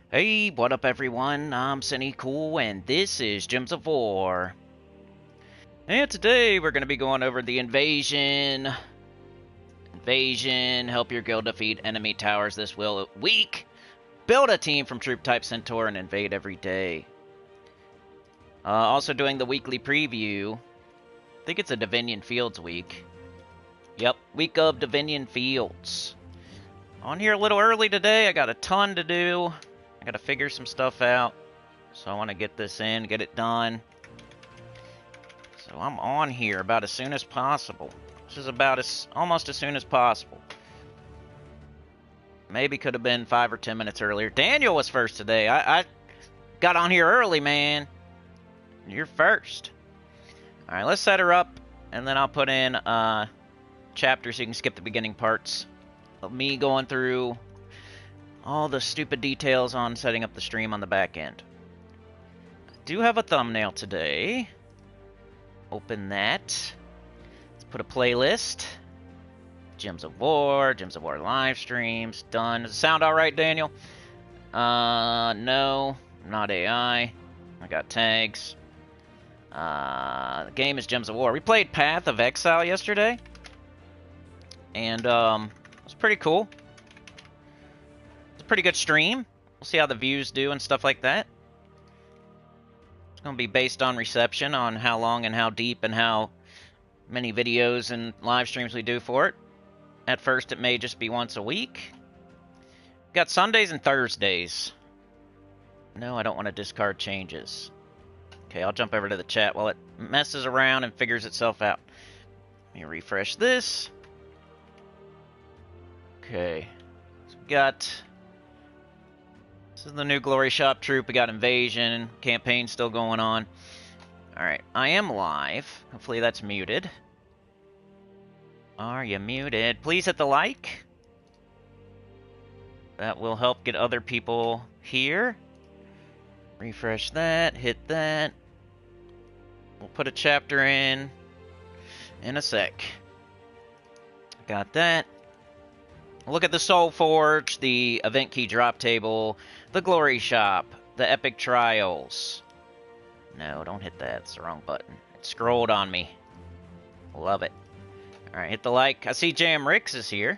Hey, what up everyone? I'm Sinnycool and this is Gems of War. And today we're going to be going over the invasion. Help your guild defeat enemy towers this week. Build a team from troop type Centaur and invade every day. Also doing the weekly preview. I think it's a Divinion Fields week. Yep, week of Divinion Fields. On here a little early today, I got a ton to do. I gotta figure some stuff out. So I want to get this in, get it done. So I'm on here about as soon as possible. This is about almost as soon as possible. Maybe could have been 5 or 10 minutes earlier. Daniel was first today. I got on here early, man. You're first. Alright, let's set her up. And then I'll put in chapters so you can skip the beginning parts of me going through all the stupid details on setting up the stream on the back end. I do have a thumbnail today. Open that. Let's put a playlist. Gems of War live streams. Done. Does it sound alright, Daniel? No. Not AI. I got tags. The game is Gems of War. We played Path of Exile yesterday. And, it was pretty cool. Pretty good stream. We'll see how the views do and stuff like that. It's going to be based on reception, on how long and how deep and how many videos and live streams we do for it. At first, it may just be once a week. Got Sundays and Thursdays. No, I don't want to discard changes. Okay, I'll jump over to the chat while it messes around and figures itself out. Let me refresh this. Okay. So we got... This is the new Glory Shop troop. We got Invasion. Campaign still going on. Alright, I am live. Hopefully that's muted. Are you muted? Please hit the like. That will help get other people here. Refresh that. Hit that. We'll put a chapter in a sec. Got that. Look at the SOULFORGE, the event key drop table, the Glory Shop, the Epic Trials. No, don't hit that. It's the wrong button. It scrolled on me. Love it. Alright, hit the like. I see Jam Ricks is here.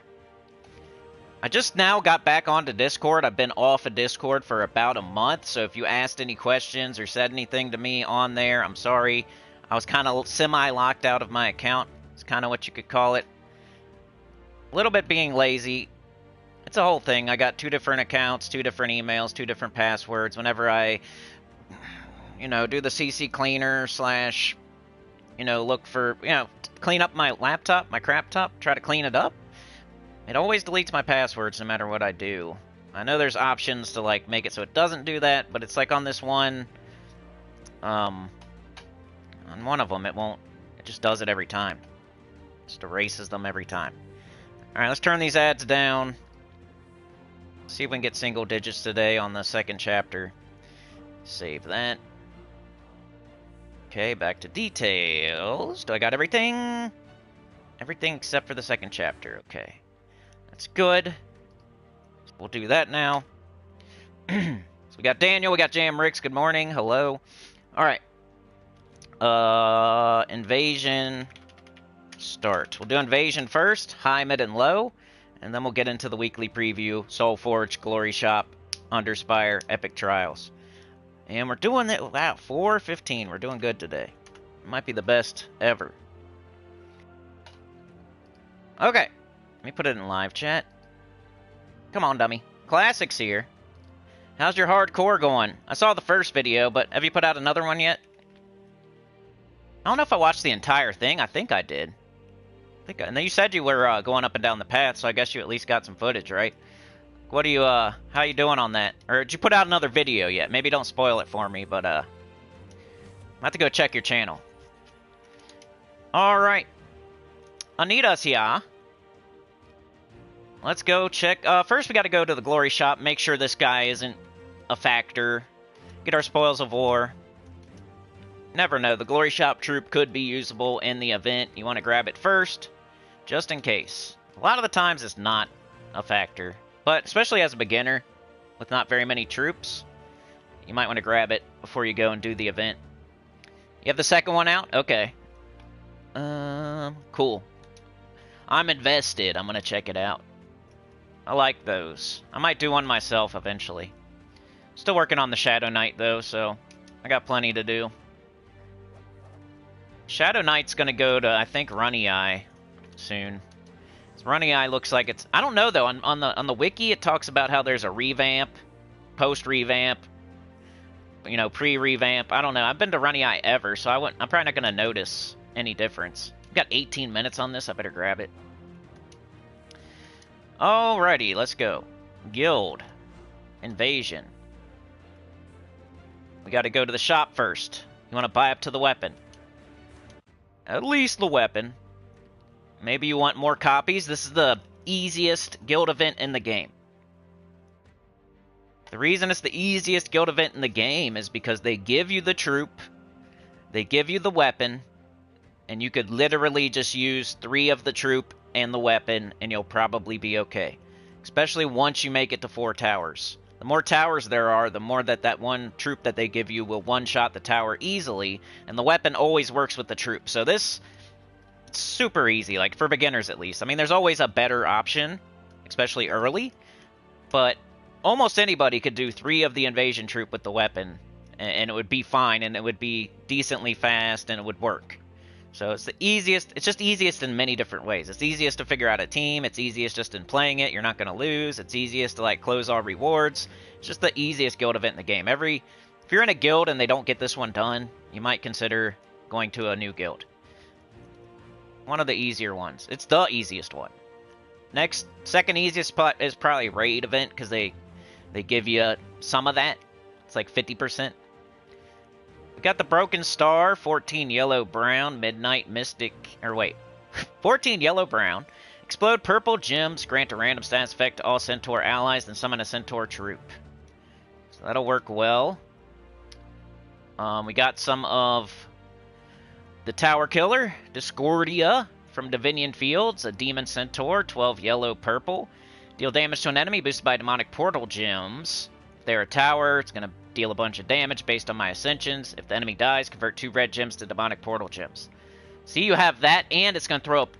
I just now got back onto Discord. I've been off of Discord for about a month, so if you asked any questions or said anything to me on there, I'm sorry. I was kind of semi-locked out of my account. It's kind of what you could call it. A little bit being lazy. It's a whole thing. I got 2 different accounts, 2 different emails, 2 different passwords. Whenever I, do the CC cleaner slash, look for, clean up my laptop, my crap top, try to clean it up, it always deletes my passwords no matter what I do. I know there's options to, make it so it doesn't do that, but it's like on this one, on one of them, it won't, it just does it every time. Just erases them every time. Alright, let's turn these ads down. See if we can get single digits today on the second chapter. Save that. Okay, back to details. Do I got everything? Everything except for the second chapter. Okay. That's good. So we'll do that now. So we got Daniel, we got Jam Ricks. Good morning. Hello. Alright. Invasion... Start. We'll do Invasion first, high, mid, and low, and then we'll get into the weekly preview, SOULFORGE, Glory Shop, Underspire, Epic Trials. And we're doing it, wow, 4:15. We're doing good today. Might be the best ever. Okay, let me put it in live chat. Come on, dummy. Classics here. How's your hardcore going? I saw the first video, but have you put out another one yet? I don't know if I watched the entire thing. I think I did. And then you said you were going up and down the path, so I guess you at least got some footage, right? What are you, how you doing on that? Or did you put out another video yet? Maybe don't spoil it for me, but, I have to go check your channel. Alright. Anita's here. Let's go check, first we gotta go to the Glory Shop, make sure this guy isn't a factor. Get our spoils of war. Never know, the Glory Shop troop could be usable in the event. You want to grab it first, just in case. A lot of the times it's not a factor, but especially as a beginner, with not very many troops. You might want to grab it before you go and do the event. You have the second one out? Okay. Cool. I'm invested. I'm going to check it out. I like those. I might do one myself eventually. Still working on the Shadow Knight, though, so I got plenty to do. Shadow Knight's going to go to, I think, Runny Eye soon. Runny Eye looks like it's... I don't know, though. On the wiki, it talks about how there's a revamp, post-revamp, you know, pre-revamp. I don't know. I've been to Runny Eye ever, so I'm probably not going to notice any difference. We've got 18 minutes on this. I better grab it. Alrighty, let's go. Guild. Invasion. We got to go to the shop first. You want to buy up to the weapon. At least the weapon. Maybe you want more copies. This is the easiest guild event in the game. The reason it's the easiest guild event in the game is because they give you the troop, they give you the weapon, and you could literally just use 3 of the troop and the weapon, and you'll probably be okay. Especially once you make it to 4 towers. The more towers there are, the more that one troop that they give you will one-shot the tower easily, and the weapon always works with the troop. So this, it's super easy, like for beginners at least. I mean, there's always a better option, especially early, but almost anybody could do 3 of the invasion troop with the weapon, and it would be fine, and it would be decently fast, and it would work. So it's the easiest. It's just easiest in many different ways. It's easiest to figure out a team. It's easiest just in playing it. You're not going to lose. It's easiest to like close all rewards. It's just the easiest guild event in the game. If you're in a guild and they don't get this one done, you might consider going to a new guild. One of the easier ones. It's the easiest one. Second easiest spot is probably raid event because they give you some of that. It's like 50%. We got the Broken Star, 14 yellow-brown, Midnight Mystic, 14 yellow-brown. Explode purple gems, grant a random status effect to all Centaur allies, then summon a Centaur troop. So that'll work well. We got some of the Tower Killer, Discordia, from Divinion Fields, a Demon Centaur, 12 yellow-purple. Deal damage to an enemy boosted by demonic portal gems. If they're a tower, it's going to deal a bunch of damage based on my ascensions. If the enemy dies, convert 2 red gems to demonic portal gems. See, you have that, and it's going to throw up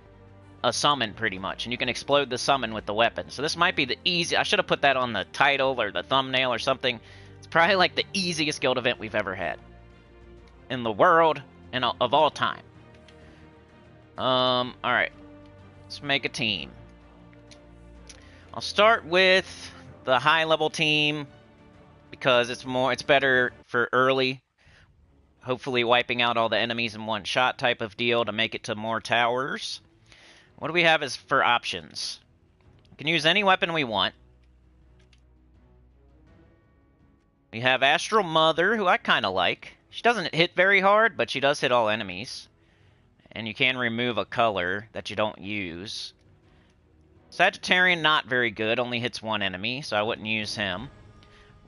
a summon pretty much, and you can explode the summon with the weapon. So this might be the easy. I should have put that on the title or the thumbnail or something. It's probably like the easiest guild event we've ever had in the world and of all time. All right, let's make a team. I'll start with the high-level team because it's better for early. Hopefully wiping out all the enemies in one shot type of deal to make it to more towers. What do we have as for options? We can use any weapon we want. We have Astral Mother, who I kind of like. She doesn't hit very hard, but she does hit all enemies. And you can remove a color that you don't use. Sagittarian, not very good. Only hits 1 enemy, so I wouldn't use him.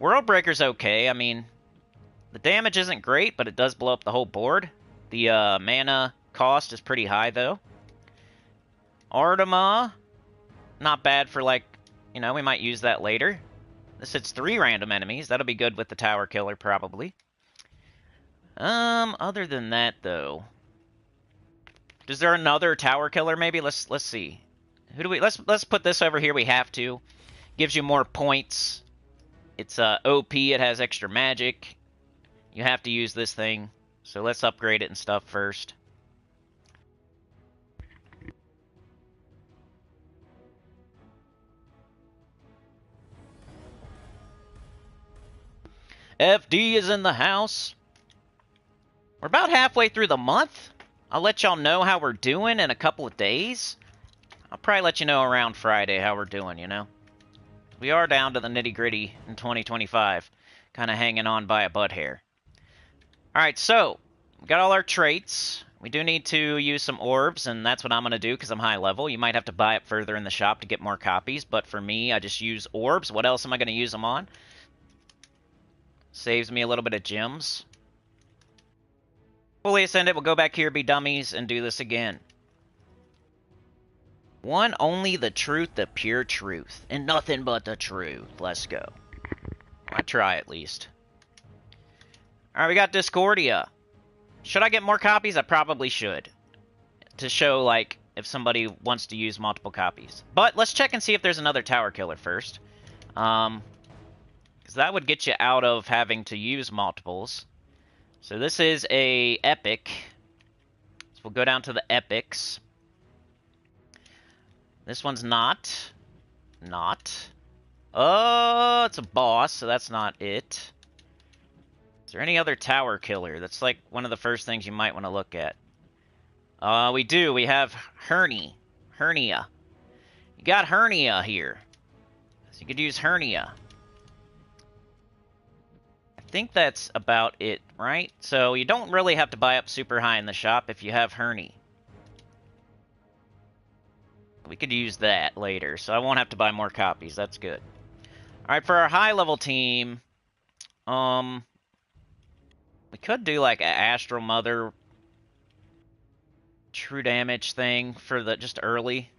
Worldbreaker's okay. I mean, the damage isn't great, but it does blow up the whole board. The mana cost is pretty high, though. Artema, not bad for, like, you know, we might use that later. This hits 3 random enemies. That'll be good with the Tower Killer, probably. Other than that, though. Is there another Tower Killer, maybe? Let's see. Who do we... Let's put this over here. We have to. Gives you more points. It's OP. It has extra magic. You have to use this thing. So let's upgrade it and stuff first. FD is in the house. We're about halfway through the month. I'll let y'all know how we're doing in a couple of days. I'll probably let you know around Friday how we're doing, you know. We are down to the nitty-gritty in 2025. Kind of hanging on by a butt hair. Alright, so, we got all our traits. We do need to use some orbs, and that's what I'm going to do because I'm high level. You might have to buy it further in the shop to get more copies, but for me, I just use orbs. What else am I going to use them on? Saves me a little bit of gems. Fully Ascended, we'll go back here, be dummies, and do this again. One, only the truth, the pure truth, and nothing but the truth. Let's go. I try at least. Alright, we got Discordia. Should I get more copies? I probably should. To show, like, if somebody wants to use multiple copies. But let's check and see if there's another tower killer first. Because that would get you out of having to use multiples. So this is a epic. So we'll go down to the epics. This one's not. Oh, it's a boss, so that's not it. Is there any other tower killer? That's like one of the first things you might want to look at. We do. We have Hernia. You got Hernia here. So you could use Hernia. I think that's about it, right? So you don't really have to buy up super high in the shop if you have Hernia. We could use that later, so I won't have to buy more copies. That's good. Alright, for our high-level team, we could do like an Astral Mother true damage thing for the just early.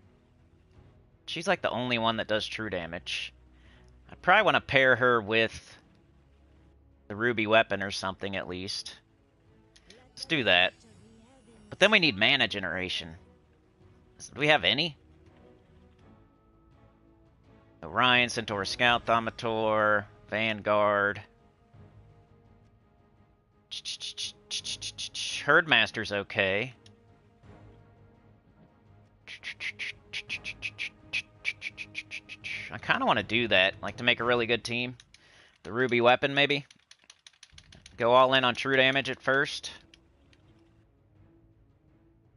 She's like the only one that does true damage. I'd probably want to pair her with the ruby weapon or something at least. Let's do that. But then we need mana generation. Do we have any? Orion, Centaur Scout, Thaumator, Vanguard. Herdmaster's okay. I kind of want to do that, like to make a really good team. The ruby weapon, maybe. Go all in on true damage at first.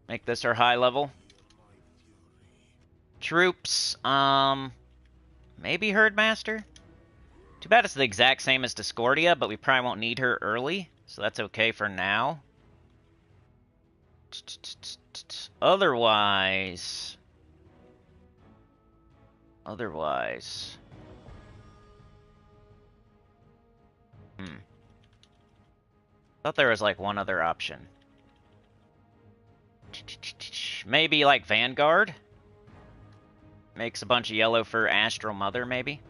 Make this our high level. Troops, maybe Herdmaster? Too bad it's the exact same as Discordia, but we probably won't need her early, so that's okay for now. Otherwise... Thought there was like one other option. Maybe like Vanguard? Makes a bunch of yellow for Astral Mother, maybe?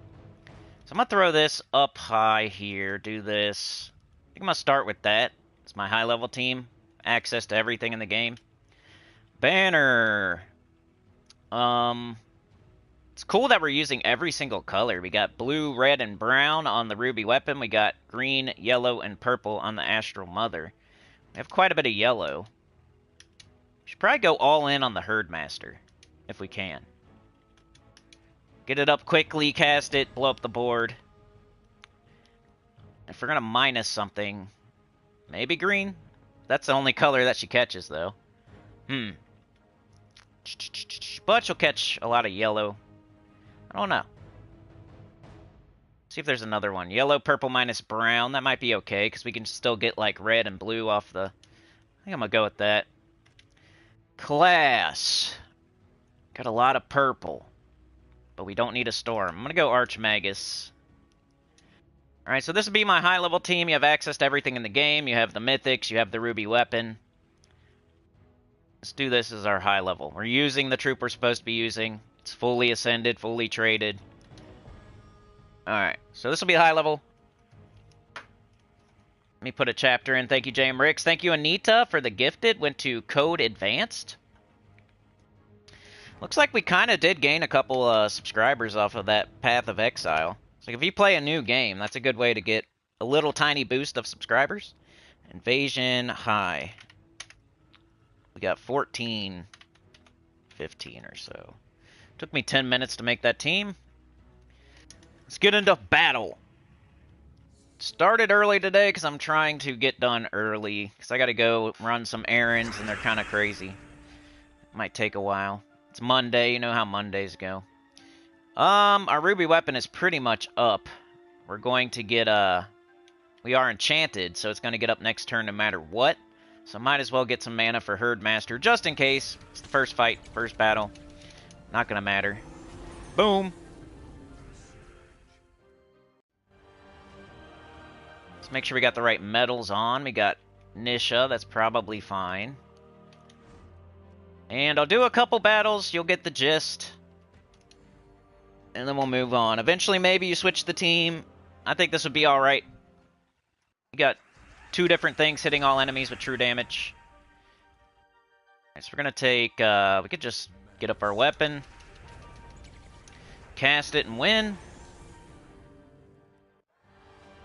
So I'm going to throw this up high here, do this. I think I'm going to start with that. It's my high-level team. Access to everything in the game. Banner. It's cool that we're using every single color. We got blue, red, and brown on the ruby weapon. We got green, yellow, and purple on the Astral Mother. We have quite a bit of yellow. We should probably go all in on the Herdmaster, if we can. Get it up quickly, cast it, blow up the board. If we're going to minus something, maybe green? That's the only color that she catches, though. But she'll catch a lot of yellow. I don't know. See if there's another one. Yellow, purple, minus brown. That might be okay, because we can still get, like, red and blue off the... I think I'm going to go with that. Class. Got a lot of purple. But we don't need a storm. I'm going to go Archmagus. Alright, so this would be my high-level team. You have access to everything in the game. You have the Mythics. You have the Ruby Weapon. Let's do this as our high level. We're using the troop we're supposed to be using. It's fully ascended, fully traded. Alright, so this will be high level. Let me put a chapter in. Thank you, James Ricks. Thank you, Anita, for the gifted. Went to Code Advanced. Looks like we kind of did gain a couple subscribers off of that Path of Exile. So if you play a new game, that's a good way to get a little tiny boost of subscribers. Invasion high. We got 14, 15 or so. Took me 10 minutes to make that team. Let's get into battle. Started early today because I'm trying to get done early. Because I got to go run some errands and they're kind of crazy. Might take a while. It's Monday. You know how Mondays go. Our ruby weapon is pretty much up. We're going to get, we are enchanted, so it's going to get up next turn no matter what. So I might as well get some mana for Herdmaster, just in case. It's the first fight, first battle. Not going to matter. Boom! Let's make sure we got the right medals on. We got Nisha, that's probably fine. And I'll do a couple battles, you'll get the gist. And then we'll move on. Eventually, maybe you switch the team. I think this would be alright. You got 2 different things hitting all enemies with true damage. Alright, so we're gonna take, we could just get up our weapon, cast it, and win.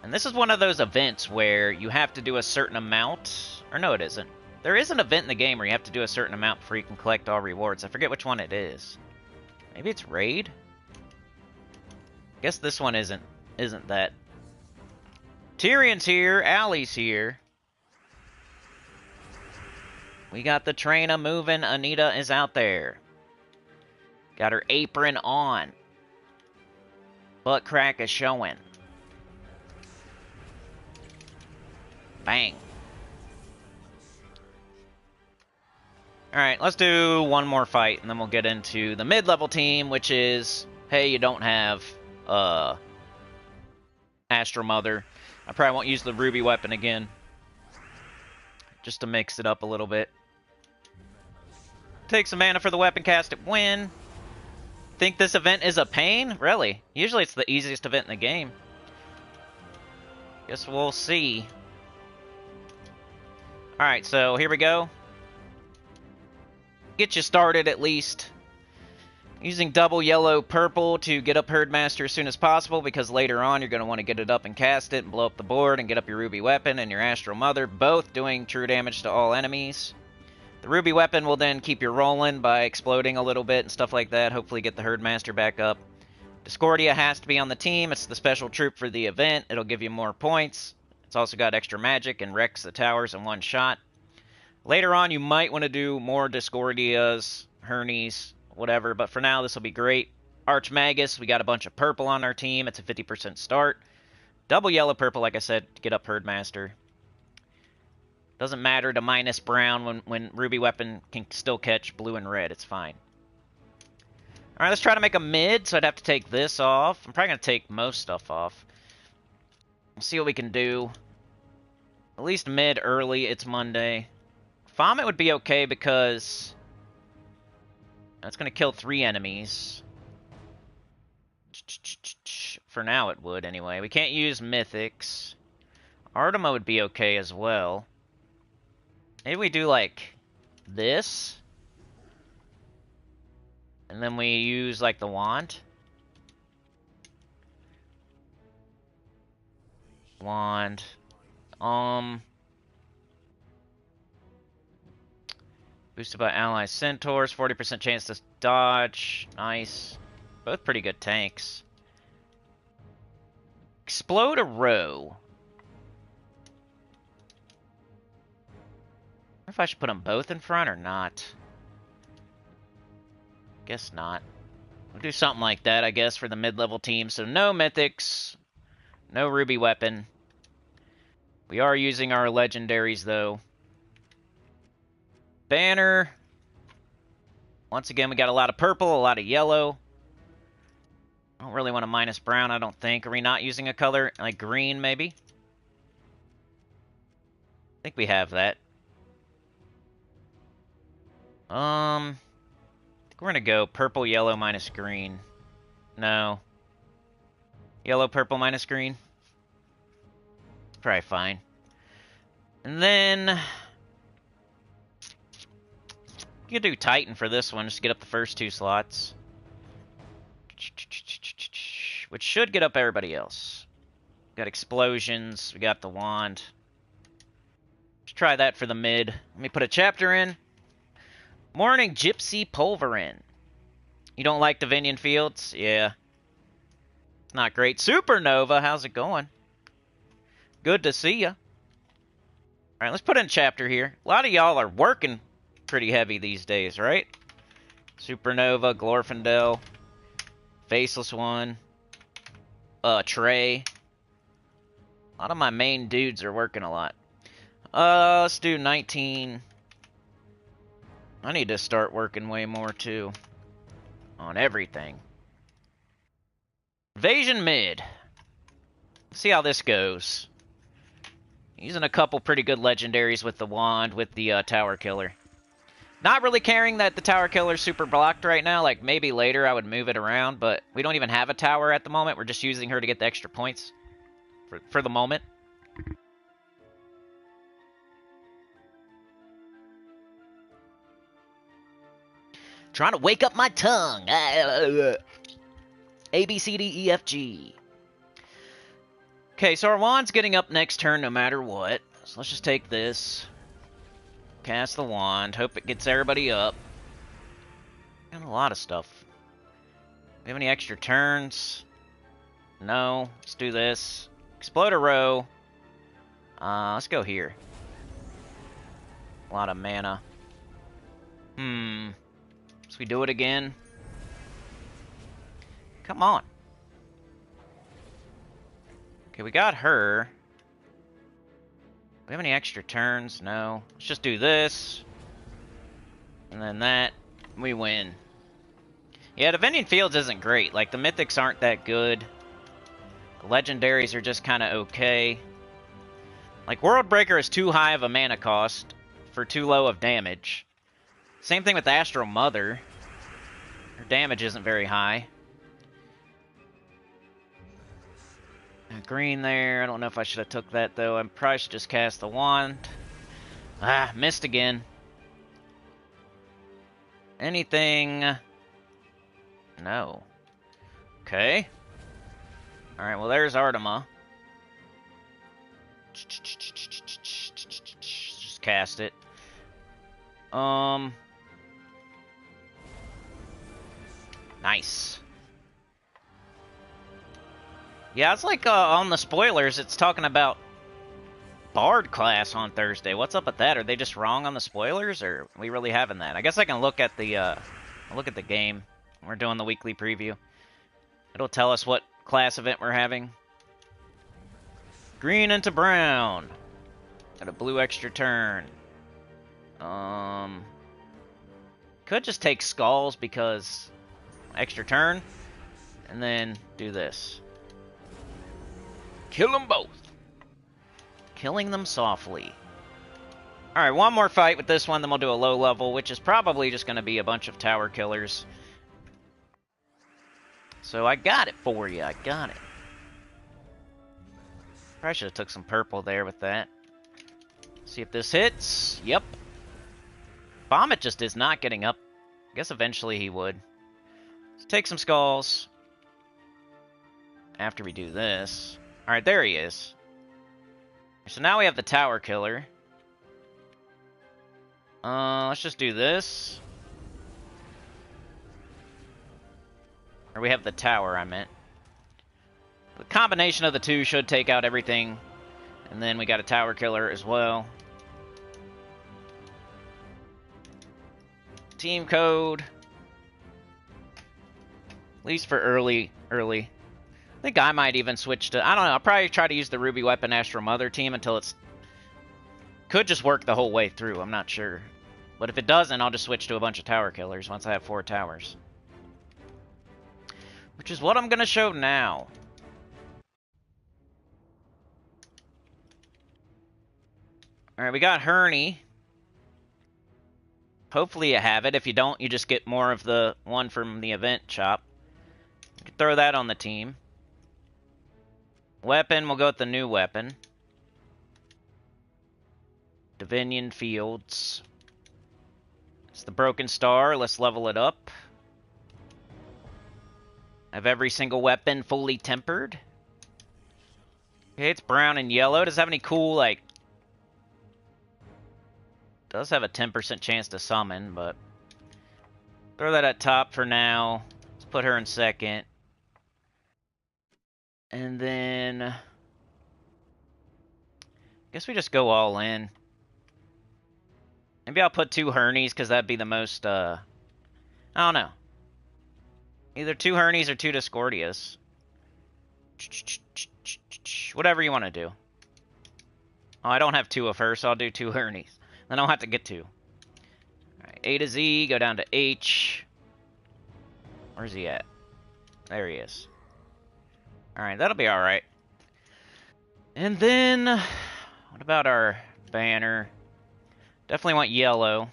And this is one of those events where you have to do a certain amount, or no, it isn't. There is an event in the game where you have to do a certain amount before you can collect all rewards. I forget which one it is. Maybe it's Raid? I guess this one isn't that. Tyrion's here, Allie's here. We got the trainer moving, Anita is out there. Got her apron on. Butt crack is showing. Bang. Alright, let's do one more fight, and then we'll get into the mid-level team, which is, hey, you don't have, Astral Mother. I probably won't use the ruby weapon again. Just to mix it up a little bit. Take some mana for the weapon, cast it, win. Think this event is a pain? Really? Usually it's the easiest event in the game. Guess we'll see. Alright, so here we go. Get you started at least. Using double yellow purple to get up Herdmaster as soon as possible, because later on you're going to want to get it up and cast it and blow up the board and get up your ruby weapon and your Astral Mother, both doing true damage to all enemies. The ruby weapon will then keep you rolling by exploding a little bit and stuff like that, hopefully get the Herdmaster back up. Discordia has to be on the team. It's the special troop for the event. It'll give you more points. It's also got extra magic and wrecks the towers in one shot. Later on, you might want to do more Discordias, Hernies, whatever, but for now, this will be great. Archmagus, we got a bunch of purple on our team. It's a 50% start. Double yellow-purple, like I said, to get up Herdmaster. Doesn't matter to minus brown when Ruby Weapon can still catch blue and red. It's fine. Alright, let's try to make a mid, so I'd have to take this off. I'm probably going to take most stuff off. We'll see what we can do. At least mid early, it's Monday. Vomit would be okay because that's going to kill 3 enemies. For now it would, anyway. We can't use Mythics. Artema would be okay as well. Maybe we do, like, this. And then we use, like, the wand. Wand. Boosted by ally centaurs, 40% chance to dodge. Nice. Both pretty good tanks. Explode a row. I wonder if I should put them both in front or not. Guess not. We'll do something like that, I guess, for the mid-level team. So no mythics, no ruby weapon. We are using our legendaries, though. Banner. Once again, we got a lot of purple, a lot of yellow. I don't really want to minus brown, I don't think. Are we not using a color? Like green, maybe? I think we have that. I think we're gonna go purple, yellow, minus green. No. Yellow, purple, minus green. Probably fine. And then you could do Titan for this one, just to get up the first 2 slots. Which should get up everybody else. Got explosions, we got the wand. Let's try that for the mid. Let me put a chapter in. Morning Gypsy Pulverin. You don't like Divinion Fields? Yeah. It's not great. Supernova, how's it going? Good to see ya. Alright, let's put in a chapter here. A lot of y'all are working pretty heavy these days, right? Supernova, Glorfindel, Faceless One, Trey. A lot of my main dudes are working a lot. Let's do 19. I need to start working way more, too. On everything. Invasion mid. See how this goes. Using a couple pretty good legendaries with the wand, with the Tower Killer. Not really caring that the Tower Killer's super blocked right now. Like, maybe later I would move it around, but we don't even have a tower at the moment. We're just using her to get the extra points. for the moment. Trying to wake up my tongue. A, B, C, D, E, F, G. Okay, so our wand's getting up next turn no matter what. So let's just take this. Cast the wand. Hope it gets everybody up. Got a lot of stuff. We have any extra turns? No. Let's do this. Explode a row. Let's go here. A lot of mana. So we do it again. Come on. Okay, we got her. Do we have any extra turns? No. Let's just do this. And then that. We win. Yeah, Divinion Fields isn't great. Like, the Mythics aren't that good. The Legendaries are just kind of okay. Like, Worldbreaker is too high of a mana cost for too low of damage. Same thing with Astral Mother. Her damage isn't very high. Green there. I don't know if I should have took that, though. I probably should just cast the wand. Ah, missed again. Anything? No. Okay. Alright, well, there's Artema. Just cast it. Nice. Yeah, it's like on the spoilers, it's talking about Bard class on Thursday. What's up with that? Are they just wrong on the spoilers, or are we really having that? I guess I can look at the game. We're doing the weekly preview. It'll tell us what class event we're having. Green into brown. Got a blue extra turn. Could just take skulls because extra turn, and then do this. Kill them both. Killing them softly. Alright, one more fight with this one, then we'll do a low level, which is probably just going to be a bunch of tower killers. So I got it for you. I got it. Probably should have took some purple there with that. See if this hits. Yep. Vomit just is not getting up. I guess eventually he would. Let's take some skulls. After we do this. Alright, there he is. So now we have the tower killer. Let's just do this. Or we have the tower, I meant. The combination of the two should take out everything. And then we got a tower killer as well. Team code. At least for early. I think I might even switch to... I don't know. I'll probably try to use the Ruby Weapon Astral Mother team until it's... Could just work the whole way through. I'm not sure. But if it doesn't, I'll just switch to a bunch of tower killers once I have 4 towers. Which is what I'm going to show now. Alright, we got Herney. Hopefully you have it. If you don't, you just get more of the one from the event shop. You can throw that on the team. Weapon, we'll go with the new weapon. Divinion Fields. It's the Broken Star. Let's level it up. Have every single weapon fully tempered. Okay, it's brown and yellow. Does it have any cool, like... Does have a 10% chance to summon, but... Throw that at top for now. Let's put her in second. And then... I guess we just go all in. Maybe I'll put 2 Hernies, because that'd be the most, I don't know. Either 2 Hernies or 2 Discordias. Whatever you want to do. Oh, I don't have 2 of her, so I'll do 2 Hernies. Then I'll have to get 2. Alright, A to Z, go down to H. Where's he at? There he is. Alright, that'll be alright. And then, what about our banner? Definitely want yellow.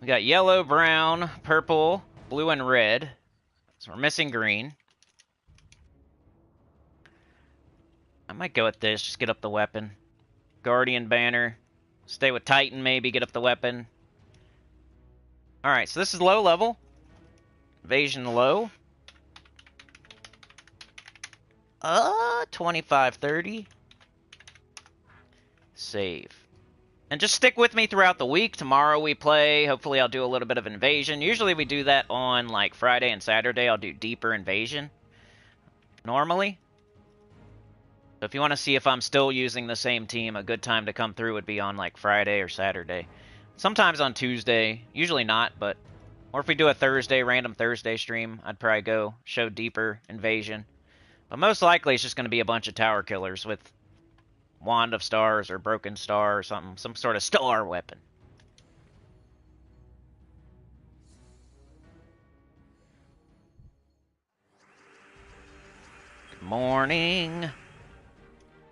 We got yellow, brown, purple, blue, and red. So we're missing green. I might go with this, just get up the weapon. Guardian banner. Stay with Titan, maybe, get up the weapon. Alright, so this is low level. Invasion low. 25-30. Save. And just stick with me throughout the week. Tomorrow we play. Hopefully I'll do a little bit of invasion. Usually we do that on like Friday and Saturday. I'll do deeper invasion. Normally. So if you want to see if I'm still using the same team, a good time to come through would be on like Friday or Saturday. Sometimes on Tuesday. Usually not, but... Or if we do a Thursday, random Thursday stream, I'd probably go show deeper invasion. But most likely it's just going to be a bunch of tower killers with Wand of Stars or Broken Star or something. Some sort of star weapon. Good morning.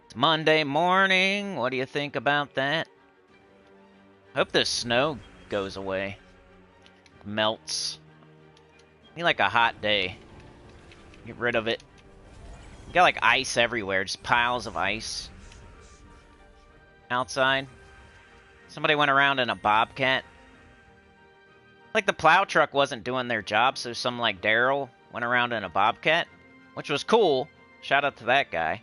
It's Monday morning. What do you think about that? Hope this snow goes away. Melts. Need like a hot day. Get rid of it. You got like ice everywhere, just piles of ice. Outside. Somebody went around in a bobcat. Like the plow truck wasn't doing their job, so some like Daryl went around in a bobcat, which was cool. Shout out to that guy.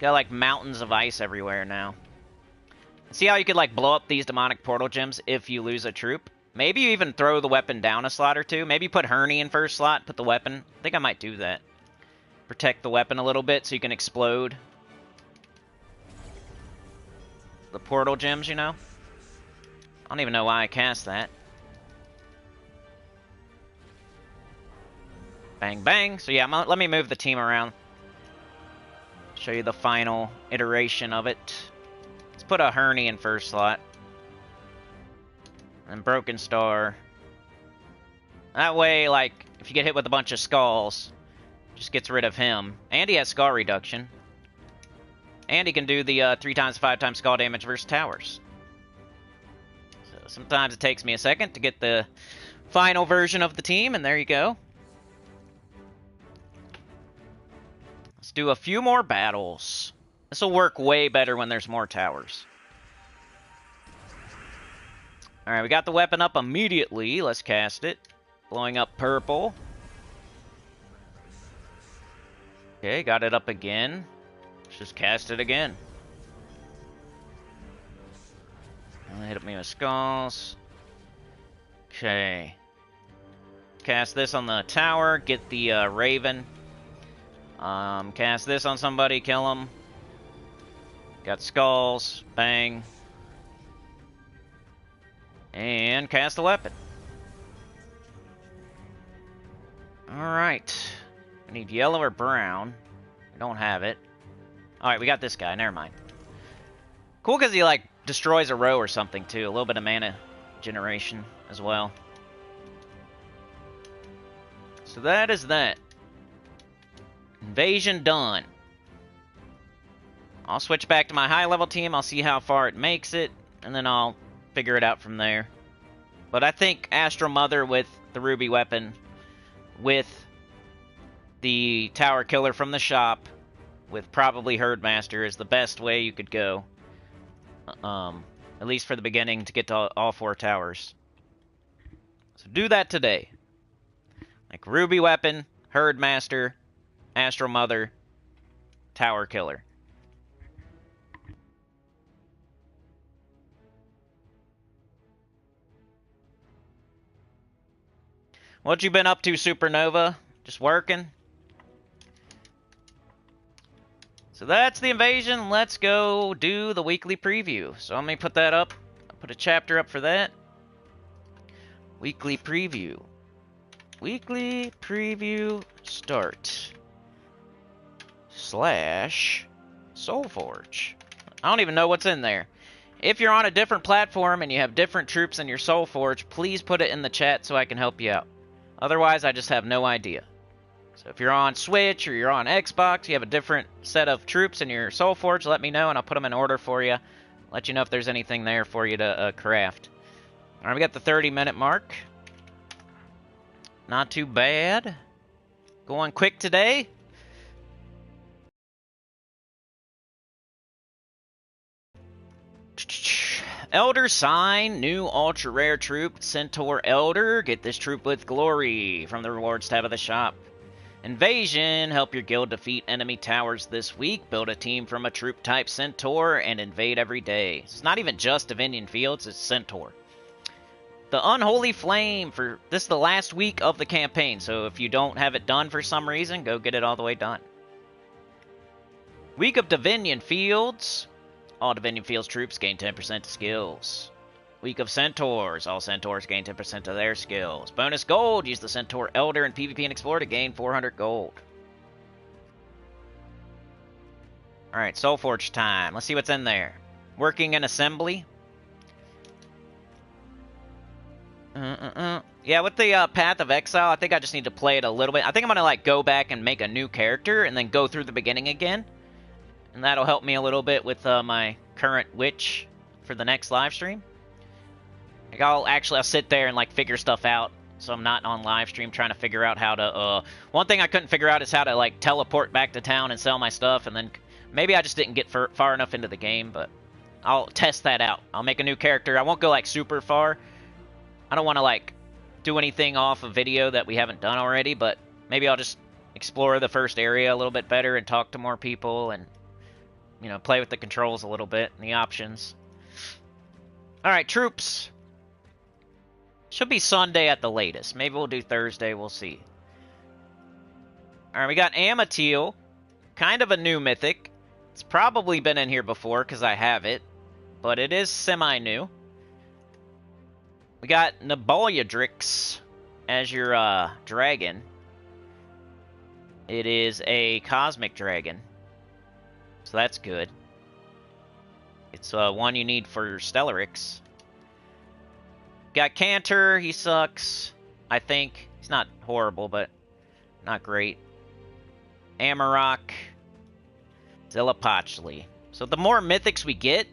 Got like mountains of ice everywhere now. See how you could like blow up these demonic portal gems if you lose a troop? Maybe you even throw the weapon down a slot or two. Maybe put Herney in first slot, put the weapon. I think I might do that. Protect the weapon a little bit so you can explode the portal gems, you know? I don't even know why I cast that. Bang, bang. So yeah, let me move the team around. Show you the final iteration of it. Let's put a Herney in first slot. And Broken Star. That way, like, if you get hit with a bunch of skulls, just gets rid of him. And he has skull reduction. And he can do the 3x, 5x skull damage versus towers. So sometimes it takes me a second to get the final version of the team, and there you go. Let's do a few more battles. This will work way better when there's more towers. Alright, we got the weapon up immediately. Let's cast it. Blowing up purple. Okay, got it up again. Let's just cast it again. Hit me with skulls. Okay. Cast this on the tower. Get the Raven. Cast this on somebody. Kill him. Got skulls. Bang. And cast the weapon. Alright. I need yellow or brown. We don't have it. Alright, we got this guy. Never mind. Cool because he, like, destroys a row or something, too. A little bit of mana generation as well. So that is that. Invasion done. I'll switch back to my high-level team. I'll see how far it makes it. And then I'll figure it out from there. But I think Astral Mother with the Ruby weapon, with the Tower Killer from the shop, with probably Herdmaster is the best way you could go. At least for the beginning to get to all 4 towers. So do that today. Like Ruby weapon, Herdmaster, Astral Mother, Tower Killer. What you been up to, Supernova? Just working? So that's the invasion. Let's go do the weekly preview. So let me put that up. I'll put a chapter up for that. Weekly preview. Weekly preview start. / SOULFORGE. I don't even know what's in there. If you're on a different platform and you have different troops in your SOULFORGE, please put it in the chat so I can help you out. Otherwise, I just have no idea. So if you're on Switch or you're on Xbox, you have a different set of troops in your SOULFORGE, let me know and I'll put them in order for you. Let you know if there's anything there for you to craft. Alright, we got the 30-minute mark. Not too bad. Going quick today. Elder Sign, new ultra rare troop, Centaur Elder. Get this troop with glory from the rewards tab of the shop. Invasion, help your guild defeat enemy towers this week. Build a team from a troop type Centaur and invade every day. It's not even just Divinion Fields, it's Centaur. The Unholy Flame, for this is the last week of the campaign, so if you don't have it done for some reason, go get it all the way done. Week of Divinion Fields. All Divinion Fields troops gain 10% skills. Week of Centaurs. All Centaurs gain 10% of their skills. Bonus gold. Use the Centaur Elder in PvP and Explore to gain 400 gold. Alright, SOULFORGE time. Let's see what's in there. Working in Assembly. Yeah, with the Path of Exile, I think I just need to play it a little bit. I think I'm going to go back and make a new character and then go through the beginning again. And that'll help me a little bit with my current witch for the next live stream. I'll sit there and figure stuff out, so I'm not on live stream trying to figure out how to. One thing I couldn't figure out is how to teleport back to town and sell my stuff, and then maybe I just didn't get far enough into the game, but I'll test that out. I'll make a new character. I won't go super far. I don't want to do anything off a video that we haven't done already, but maybe I'll just explore the first area a little bit better and talk to more people and play with the controls a little bit and the options. Alright, troops. Should be Sunday at the latest. Maybe we'll do Thursday, we'll see. Alright, we got Amethyl. Kind of a new mythic. It's probably been in here before because I have it, but it is semi-new. We got Nabolyadrix as your dragon. It is a cosmic dragon. So that's good. It's one you need for Stellarix. Got Cantor, he sucks. I think. He's not horrible, but not great. Amarok. Zillapachli. So the more mythics we get,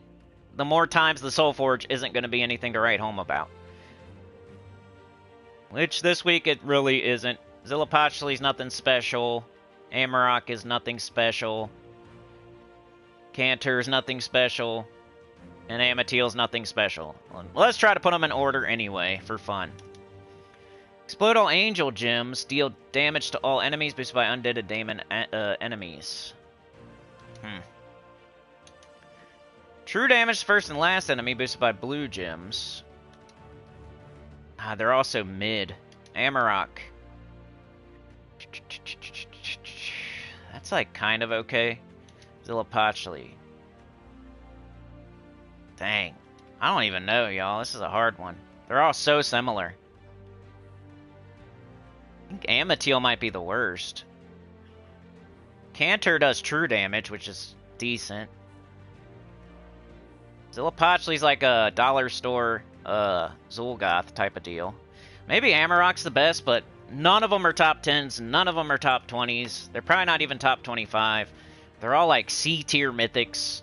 the more times the SOULFORGE isn't going to be anything to write home about. Which this week it really isn't. Zillapachli's nothing special. Amarok is nothing special. Cantor's nothing special. And Amethyl's nothing special. Well, let's try to put them in order anyway, for fun. Explode all angel gems. Deal damage to all enemies boosted by undead daemon enemies. True damage to first and last enemy boosted by blue gems. They're also mid. Amarok. That's kind of okay. Zillapachli. Dang. I don't even know, y'all. This is a hard one. They're all so similar. I think Amethyl might be the worst. Cantor does true damage, which is decent. Zillapachli's like a dollar store Zul'Goth type of deal. Maybe Amarok's the best, but none of them are top 10s. None of them are top 20s. They're probably not even top 25. They're all C-tier mythics.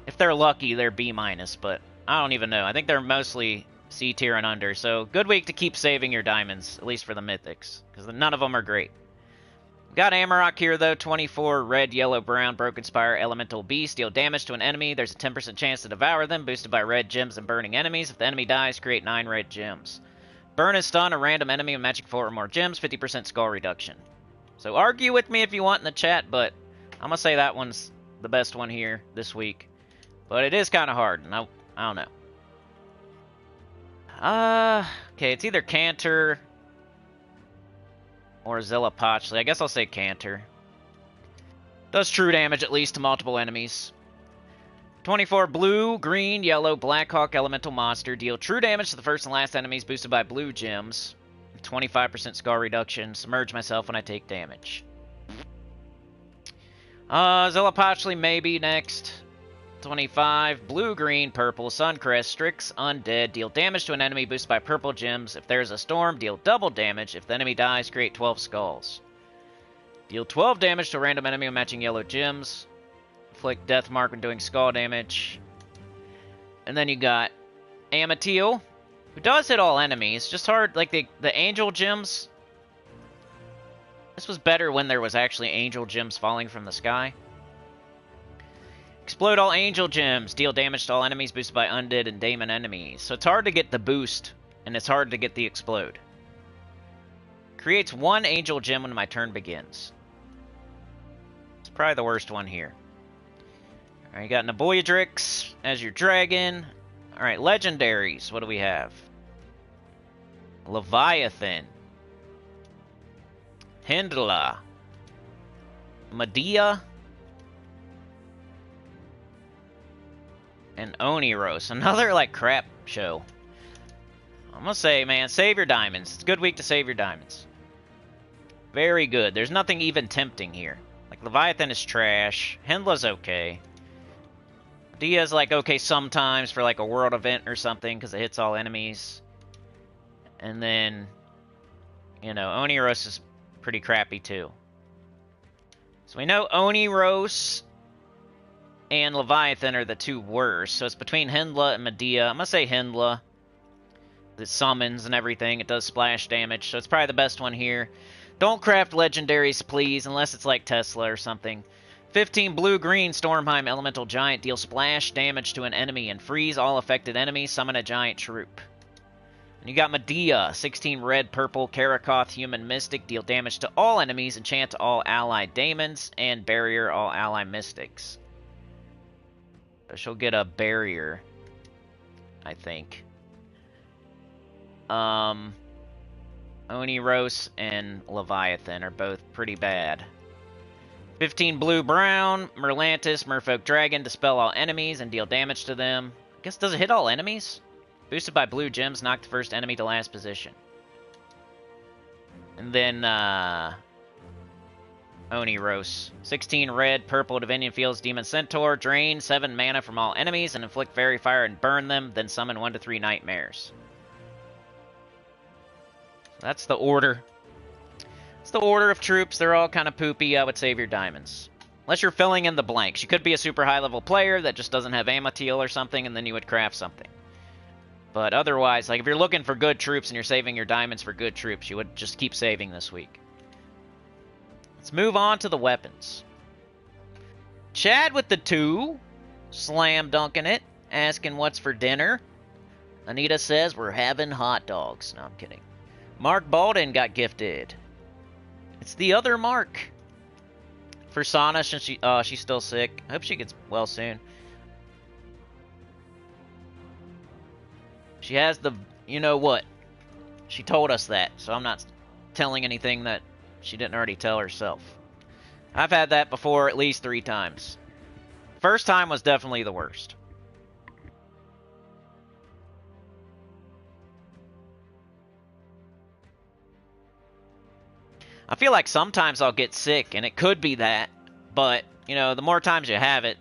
If they're lucky, they're B-, but I don't even know. I think they're mostly C-tier and under. So good week to keep saving your diamonds, at least for the mythics, because none of them are great. We got Amarok here, though. 24, red, yellow, brown, broken spire, elemental beast. Deal damage to an enemy. There's a 10% chance to devour them, boosted by red gems and burning enemies. If the enemy dies, create 9 red gems. Burn and stun a random enemy with magic 4 or more gems, 50% skull reduction. So argue with me if you want in the chat, but I'm going to say that one's the best one here this week. But it is kind of hard, and I don't know. Okay, it's either Cantor or Zillapachli. I guess I'll say Cantor. Does true damage at least to multiple enemies. 24 blue, green, yellow, Blackhawk elemental monster. Deal true damage to the first and last enemies boosted by blue gems. 25% skull reduction. Submerge myself when I take damage. Zillapachli maybe next. 25, blue, green, purple, Suncrest, Strix, undead. Deal damage to an enemy boosted by purple gems. If there's a storm, deal double damage. If the enemy dies, create 12 skulls. Deal 12 damage to a random enemy with matching yellow gems. Inflict death mark when doing skull damage. And then you got Amethyl, who does hit all enemies. Just hard, the angel gems. This was better when there was actually angel gems falling from the sky. Explode all angel gems. Deal damage to all enemies boosted by undead and daemon enemies. So it's hard to get the boost, and it's hard to get the explode. Creates 1 angel gem when my turn begins. It's probably the worst one here. Alright, you got Naboyadrix as your dragon. Alright, legendaries. What do we have? Leviathan. Hyndla. Medea. And Oniros. Another, like, crap show. I'm gonna say, man, save your diamonds. It's a good week to save your diamonds. Very good. There's nothing even tempting here. Like, Leviathan is trash. Hyndla's okay. Medea's, like, okay sometimes for, like, a world event or something, because it hits all enemies. And then, you know, Oniros is pretty crappy, too. So we know Oniros and Leviathan are the 2 worst. So it's between Hyndla and Medea. I'm going to say Hyndla. It summons and everything. It does splash damage. So it's probably the best one here. Don't craft legendaries, please, unless it's like Tesla or something. 15 blue-green Stormheim Elemental Giant. Deal splash damage to an enemy and freeze all affected enemies. Summon a giant troop. And you got Medea. 16 red-purple Karakoth Human Mystic. Deal damage to all enemies. Enchant all allied daemons. And barrier all ally mystics. So she'll get a barrier, I think. Oniros and Leviathan are both pretty bad. 15 blue-brown, Merlantis, Merfolk Dragon, dispel all enemies and deal damage to them. I guess, does it hit all enemies? Boosted by blue gems, knock the first enemy to last position. And then, Oniros. 16 red, purple, Divinion Fields, Demon Centaur, drain 7 mana from all enemies and inflict Fairy Fire and burn them, then summon 1 to 3 Nightmares. That's the order. It's the order of troops. They're all kind of poopy. I would save your diamonds. Unless you're filling in the blanks. You could be a super high-level player that just doesn't have Amatil or something, and then you would craft something. But otherwise, like if you're looking for good troops and you're saving your diamonds for good troops, you would just keep saving this week. Let's move on to the weapons. Chad with the 2. Slam dunking it. Asking what's for dinner. Anita says we're having hot dogs. No, I'm kidding. Mark Baldwin got gifted. It's the other Mark. For Sana, since she's still sick. I hope she gets well soon. She has the, you know what. She told us that, so I'm not telling anything that she didn't already tell herself. I've had that before at least 3 times. First time was definitely the worst. I feel like sometimes I'll get sick, and it could be that, but, you know, the more times you have it,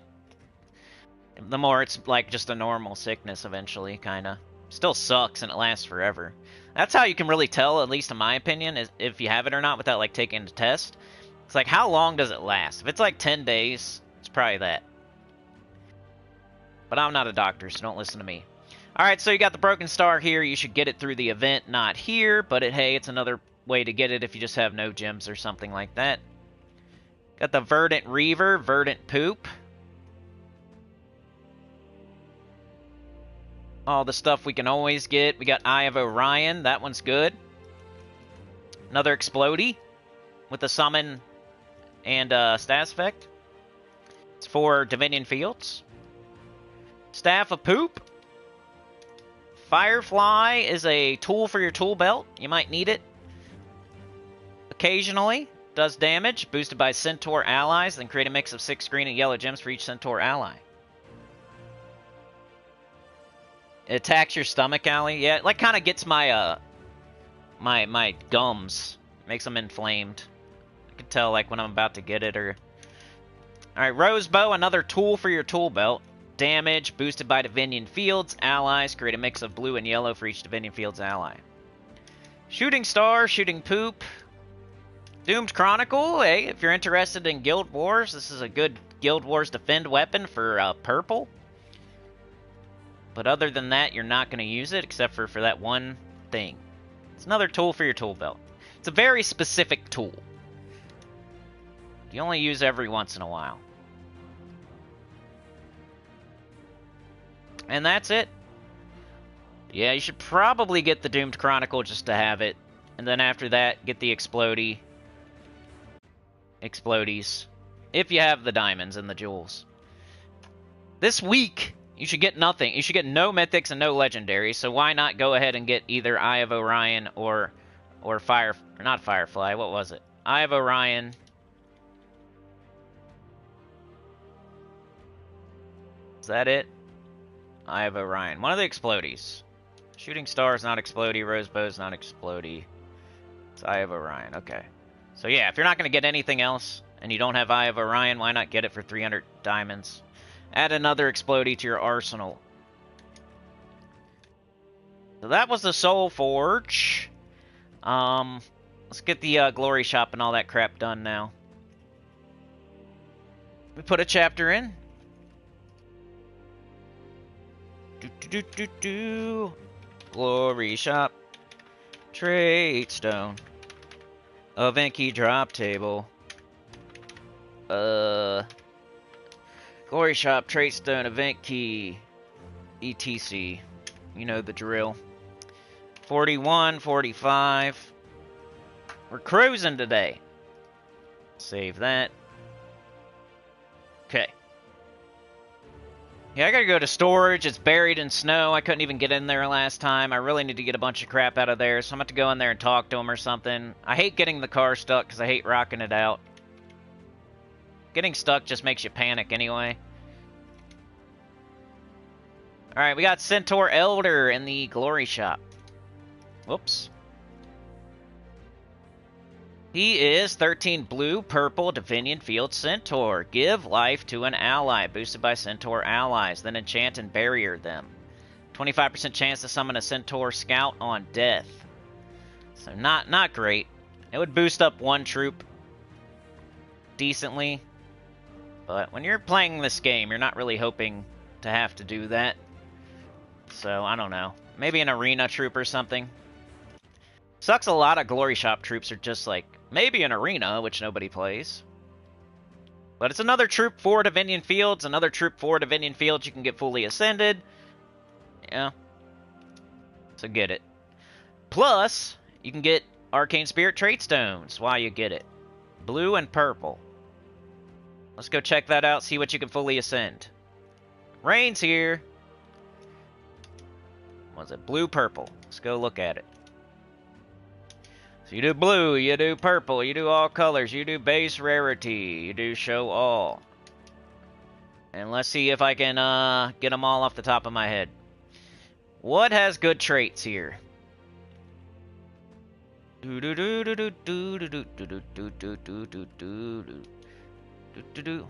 the more it's like just a normal sickness eventually, kind of. Still sucks, and it lasts forever. That's how you can really tell, at least in my opinion, is if you have it or not without, like, taking the test. It's like, how long does it last? If it's like 10 days, it's probably that. But I'm not a doctor, so don't listen to me. Alright, so you got the Broken Star here. You should get it through the event, not here, but hey, it's another way to get it if you just have no gems or something like that. Got the Verdant Reaver, Verdant Poop. All the stuff we can always get. We got Eye of Orion, that one's good. Another Explodey with the summon and status effect. It's for Divinion Fields. Staff of Poop. Firefly is a tool for your tool belt. You might need it. Occasionally, does damage, boosted by Centaur allies, then create a mix of 6 green and yellow gems for each Centaur ally. It attacks your stomach, Allie. Yeah, it like kind of gets my my gums, makes them inflamed. I can tell like when I'm about to get it or. All right, Rosebow, another tool for your tool belt. Damage, boosted by Divinion Fields allies, create a mix of blue and yellow for each Divinion Fields ally. Shooting Star, Shooting Poop. Doomed Chronicle, hey, if you're interested in Guild Wars, this is a good Guild Wars defend weapon for purple. But other than that, you're not going to use it, except for that one thing. It's another tool for your tool belt. It's a very specific tool. You only use every once in a while. And that's it. Yeah, you should probably get the Doomed Chronicle just to have it. And then after that, get the Explodies. If you have the diamonds and the jewels. This week, you should get nothing. You should get no mythics and no legendaries. So why not go ahead and get either Eye of Orion or not Firefly, what was it? Eye of Orion. Is that it? Eye of Orion. One of the Explodies. Shooting Star is not Explodey. Rosebow is not Explodey. It's Eye of Orion. Okay. So yeah, if you're not going to get anything else, and you don't have Eye of Orion, why not get it for 300 diamonds? Add another Explodey to your arsenal. So that was the SOULFORGE. Let's get the glory shop and all that crap done now. We put a chapter in. Glory shop. TRAITSTONE. Event key drop table. Glory shop, TRAITSTONE, event key. ETC. You know the drill. 41, 45. We're cruising today. Save that. Okay. Yeah, I gotta go to storage. It's buried in snow. I couldn't even get in there last time. I really need to get a bunch of crap out of there, so I'm gonna have to go in there and talk to him or something. I hate getting the car stuck because I hate rocking it out. Getting stuck just makes you panic anyway. Alright, we got Centaur Elder in the Glory Shop. Whoops. He is 13 blue, purple, Divinion Field Centaur. Give life to an ally, boosted by Centaur allies, then enchant and barrier them. 25% chance to summon a Centaur Scout on death. So not great. It would boost up one troop decently. But when you're playing this game, you're not really hoping to have to do that. So, I don't know. Maybe an arena troop or something. Sucks a lot of Glory Shop troops are just like, maybe an arena, which nobody plays. But it's another troop for Divinion Fields, another troop for Divinion Fields you can get fully ascended. Yeah. So get it. Plus, you can get Arcane Spirit Traitstones while you get it. Blue and purple. Let's go check that out, see what you can fully ascend. Rain's here. Was it blue, purple? Let's go look at it. So you do blue, you do purple, you do all colors, you do base rarity, you do show all. And let's see if I can get them all off the top of my head. What has good traits here?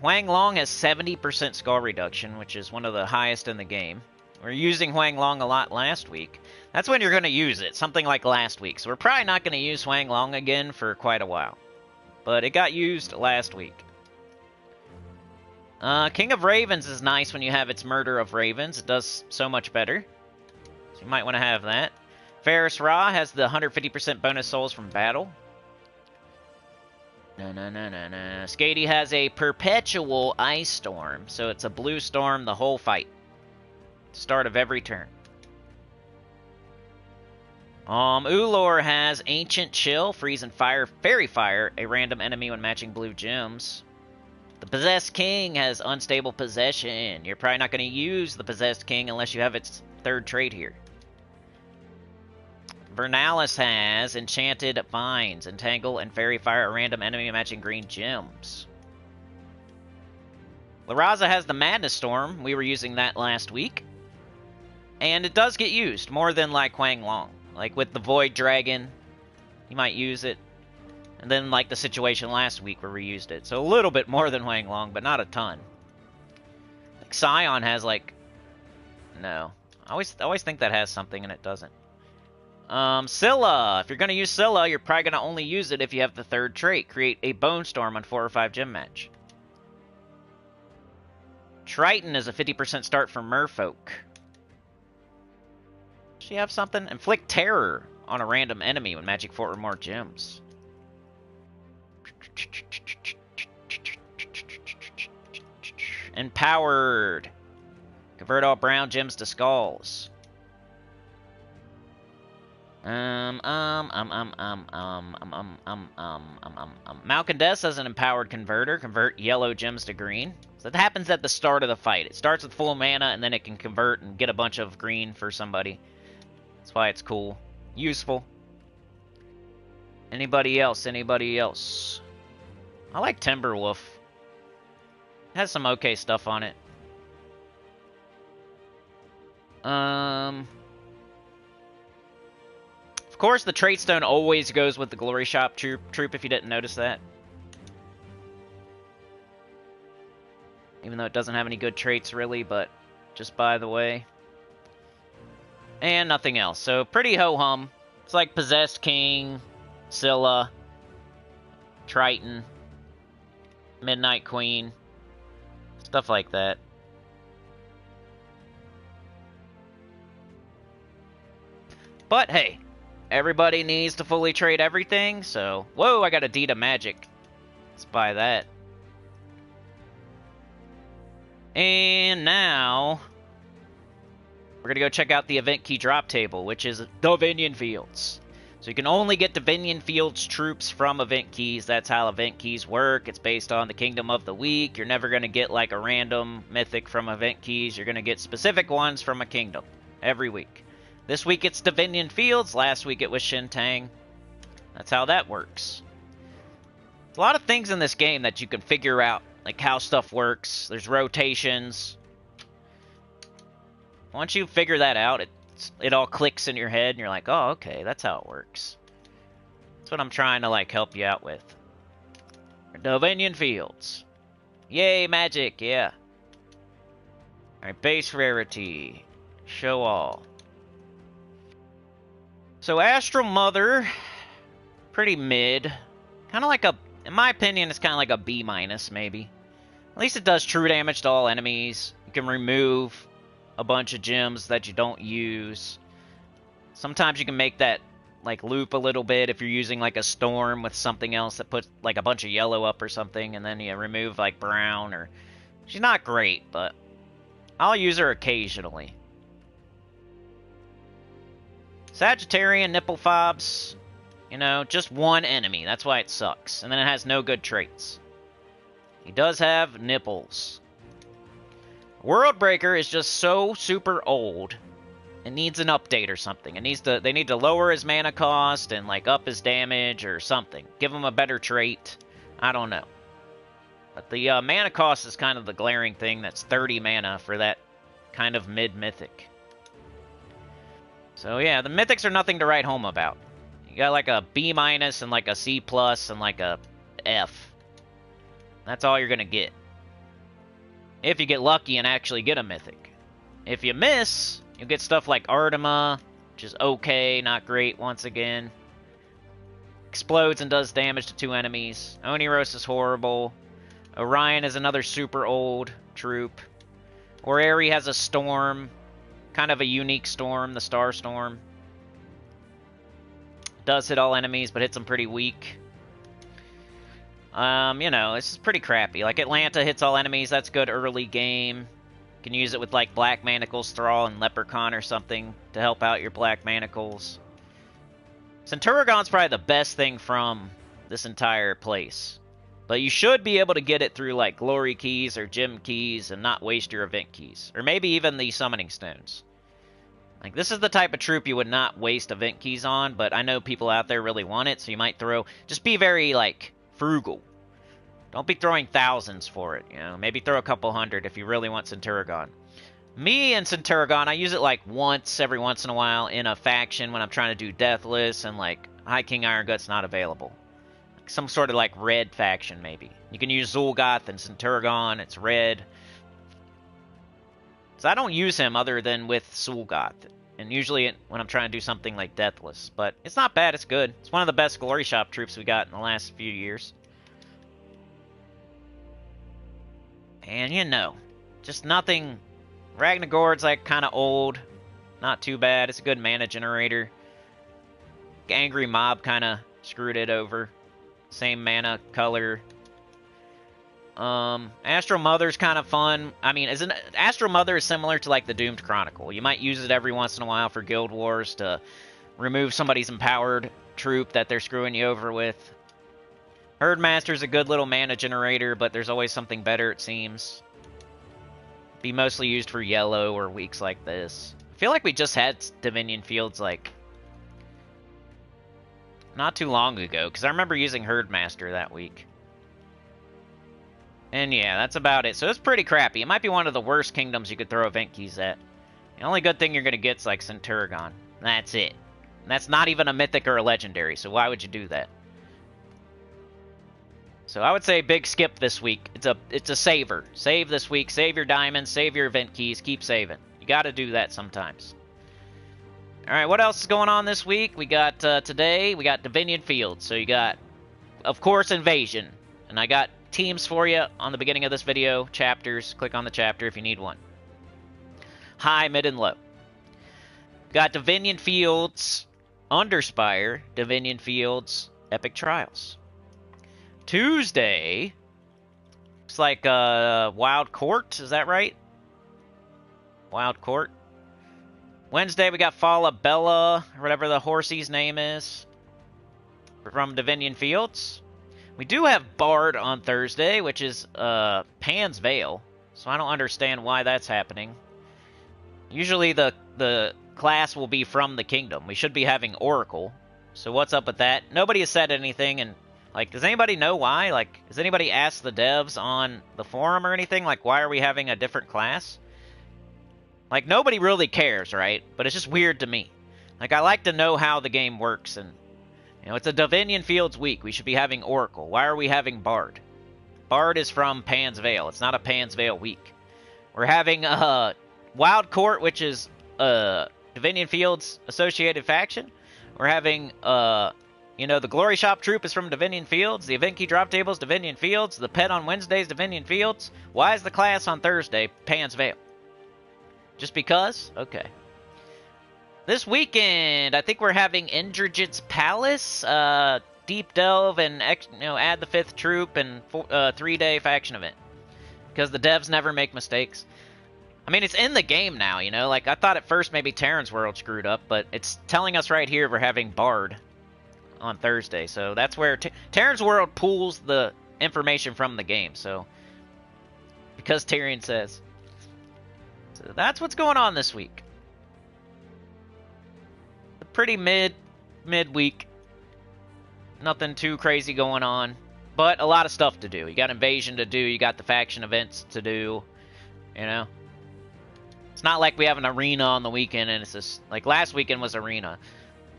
Huang Long has 70% skull reduction, which is one of the highest in the game. We're using Huang Long a lot last week. That's when you're going to use it, something like last week. So we're probably not going to use Huang Long again for quite a while. But it got used last week. King of Ravens is nice when you have its Murder of Ravens. It does so much better. So you might want to have that. Ferris Ra has the 150% bonus souls from battle. Skady has a Perpetual Ice Storm. So it's a blue storm the whole fight. Start of every turn. Ulor has Ancient Chill, Freeze and Fire, Fairy Fire, a random enemy when matching blue gems. The Possessed King has Unstable Possession. You're probably not going to use the Possessed King unless you have its third trait here. Vernalis has Enchanted Vines, Entangle, and Fairy Fire, a random enemy matching green gems. Laraza has the Madness Storm. We were using that last week. And it does get used, more than like Huang Long. Like with the Void Dragon, you might use it. And then like the situation last week where we used it. So a little bit more than Huang Long, but not a ton. Like Scion has like... No. I always think that has something and it doesn't. Scylla. If you're going to use Scylla, you're probably going to only use it if you have the third trait. Create a Bone Storm on 4 or 5 gem match. Triton is a 50% start for Merfolk. Does she have something? Inflict Terror on a random enemy when matching 4 or more gems. Empowered. Convert all brown gems to skulls. Malcandess has an empowered converter. Convert yellow gems to green. So that happens at the start of the fight. It starts with full mana, and then it can convert and get a bunch of green for somebody. That's why it's cool. Useful. Anybody else? Anybody else? I like Timberwolf. It has some okay stuff on it. Of course, the Traitstone always goes with the Glory Shop troop if you didn't notice that. Even though it doesn't have any good traits, really, but just by the way. And nothing else. So, pretty ho-hum. It's like Possessed King, Scylla, Triton, Midnight Queen, stuff like that. But, hey, everybody needs to fully trade everything, so... Whoa, I got a deed of magic. Let's buy that. And now... we're gonna go check out the event key drop table, which is Divinion Fields. So you can only get Divinion Fields troops from event keys. That's how event keys work. It's based on the Kingdom of the Week. You're never gonna get like a random mythic from event keys. You're gonna get specific ones from a kingdom every week. This week it's Divinion Fields. Last week it was Shintang. That's how that works. There's a lot of things in this game that you can figure out, like how stuff works. There's rotations. Once you figure that out, it all clicks in your head, and you're like, oh, okay, that's how it works. That's what I'm trying to, like, help you out with. Divinion Fields. Yay, magic, yeah. Alright, base rarity. Show all. So, Astral Mother, pretty mid. Kind of like a, in my opinion, it's kind of like a B-, maybe. At least it does true damage to all enemies. You can remove a bunch of gems that you don't use. Sometimes you can make that, like, loop a little bit if you're using, like, a storm with something else that puts, like, a bunch of yellow up or something, and then you remove, like, brown, or... She's not great, but I'll use her occasionally. Sagittarian nipple fobs, you know, just one enemy. That's why it sucks. And then it has no good traits. He does have nipples. Worldbreaker is just so super old. It needs an update or something. They need to lower his mana cost and like up his damage or something. Give him a better trait. I don't know. But the mana cost is kind of the glaring thing. That's 30 mana for that kind of mid-mythic. So yeah, the mythics are nothing to write home about. You got like a B- and like a C+ and like a F. That's all you're gonna get. If you get lucky and actually get a mythic. If you miss, you'll get stuff like Artema, which is okay, not great once again. Explodes and does damage to 2 enemies. Oniros is horrible. Orion is another super old troop. Orrery has a storm. Kind of a unique storm, the Star Storm. Does hit all enemies, but hits them pretty weak. You know, it's pretty crappy. Like, Atlanta hits all enemies, that's good early game. You can use it with, like, Black Manacles, Thrall, and Leprechaun or something to help out your Black Manacles. Centurigon's probably the best thing from this entire place. But you should be able to get it through, like, Glory Keys or Gem Keys and not waste your Event Keys. Or maybe even the Summoning Stones. Like, this is the type of troop you would not waste Event Keys on, but I know people out there really want it, so you might throw... Just be very, like, frugal. Don't be throwing thousands for it, you know? Maybe throw a couple hundred if you really want Centurigon. Me and Centurigon, I use it, like, once every once in a while in a faction when I'm trying to do Deathless and, like, High King Iron Gut's not available. Some sort of, like, red faction, maybe. You can use Zul'Goth and Centurigon. It's red. So I don't use him other than with Zul'Goth. And usually when I'm trying to do something like Deathless. But it's not bad. It's good. It's one of the best Glory Shop troops we got in the last few years. And, you know, just nothing... Ragnagord's, like, kind of old. Not too bad. It's a good mana generator. Angry Mob kind of screwed it over. Same mana, color. Astral Mother's kind of fun. I mean, Astral Mother is similar to like the Doomed Chronicle. You might use it every once in a while for Guild Wars to remove somebody's empowered troop that they're screwing you over with. Herdmaster's a good little mana generator, but there's always something better, it seems. Be mostly used for yellow or weeks like this. I feel like we just had Divinion Fields like not too long ago, because I remember using Herdmaster that week. And yeah, that's about it. So it's pretty crappy. It might be one of the worst kingdoms you could throw event keys at. The only good thing you're going to get is like Centurion. That's it. And that's not even a mythic or a legendary, so why would you do that? So I would say big skip this week. It's a saver. Save this week. Save your diamonds. Save your event keys. Keep saving. You got to do that sometimes. All right, what else is going on this week? We got today, we got Divinion Fields. So you got, of course, Invasion. And I got teams for you on the beginning of this video. Chapters. Click on the chapter if you need one. High, mid, and low. Got Divinion Fields, Underspire, Divinion Fields, Epic Trials. Tuesday, looks like Wild Court. Is that right? Wild Court. Wednesday, we got Fala Bella, or whatever the horsey's name is, from Divinion Fields. We do have Bard on Thursday, which is Pan's Veil, so I don't understand why that's happening. Usually the class will be from the kingdom. We should be having Oracle, so what's up with that? Nobody has said anything, and like, does anybody know why? Like, has anybody asked the devs on the forum or anything? Like, why are we having a different class? Like, nobody really cares, right? But it's just weird to me. Like, I like to know how the game works, and you know, it's a Divinion Fields week. We should be having Oracle. Why are we having Bard? Bard is from Pan's Veil. It's not a Pan's Veil week. We're having Wild Court, which is Divinion Fields associated faction. We're having you know, the Glory Shop troop is from Divinion Fields. The event key drop table is Divinion Fields. The pet on Wednesday is Divinion Fields. Why is the class on Thursday Pan's Veil? Just because? Okay. This weekend, I think we're having Indrajit's Palace, Deep Delve, and add the 5th troop, and 3-day faction event. Because the devs never make mistakes. I mean, it's in the game now, you know? Like, I thought at first maybe Terran's World screwed up, but it's telling us right here we're having Bard on Thursday. So that's where Terran's World pulls the information from the game. So, because Tyrion says. So that's what's going on this week. A pretty mid week. Nothing too crazy going on, but a lot of stuff to do. You got Invasion to do. You got the faction events to do. You know, it's not like we have an arena on the weekend and it's just like last weekend was arena.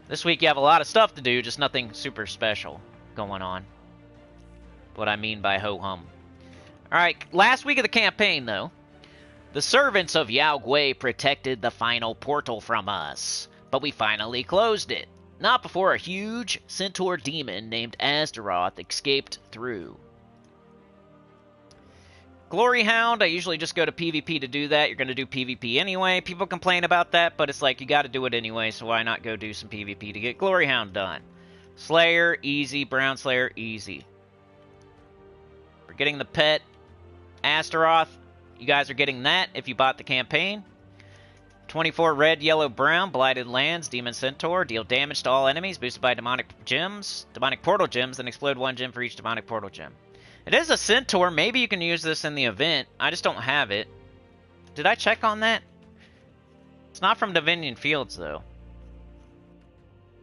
This week you have a lot of stuff to do, just nothing super special going on. What I mean by ho-hum. Alright, last week of the campaign, though. The servants of Yao Gui protected the final portal from us, but we finally closed it. Not before a huge centaur demon named Astaroth escaped through. Glory Hound, I usually just go to PvP to do that. You're going to do PvP anyway. People complain about that, but it's like you got to do it anyway, so why not go do some PvP to get Glory Hound done? Slayer, easy. Brown Slayer, easy. We're getting the pet Astaroth. You guys are getting that if you bought the campaign. 24 red, yellow, brown, blighted lands, demon centaur, deal damage to all enemies, boosted by demonic gems, demonic portal gems, and explode 1 gem for each demonic portal gem. It is a centaur. Maybe you can use this in the event. I just don't have it. Did I check on that? It's not from Divinion Fields, though.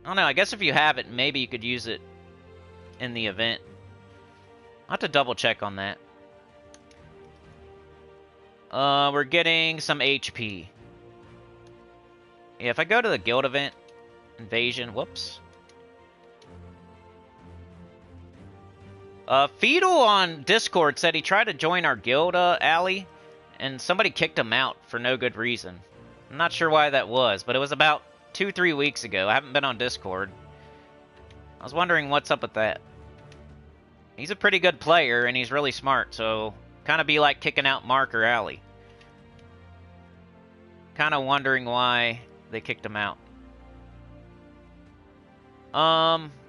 I don't know. I guess if you have it, maybe you could use it in the event. I'll have to double check on that. We're getting some HP. Yeah, if I go to the guild event, Invasion, whoops. Feudal on Discord said he tried to join our guild, alley, and somebody kicked him out for no good reason. I'm not sure why that was, but it was about 2-3 weeks ago. I haven't been on Discord. I was wondering what's up with that. He's a pretty good player, and he's really smart, so kind of be like kicking out Mark or Allie. Kind of wondering why they kicked him out.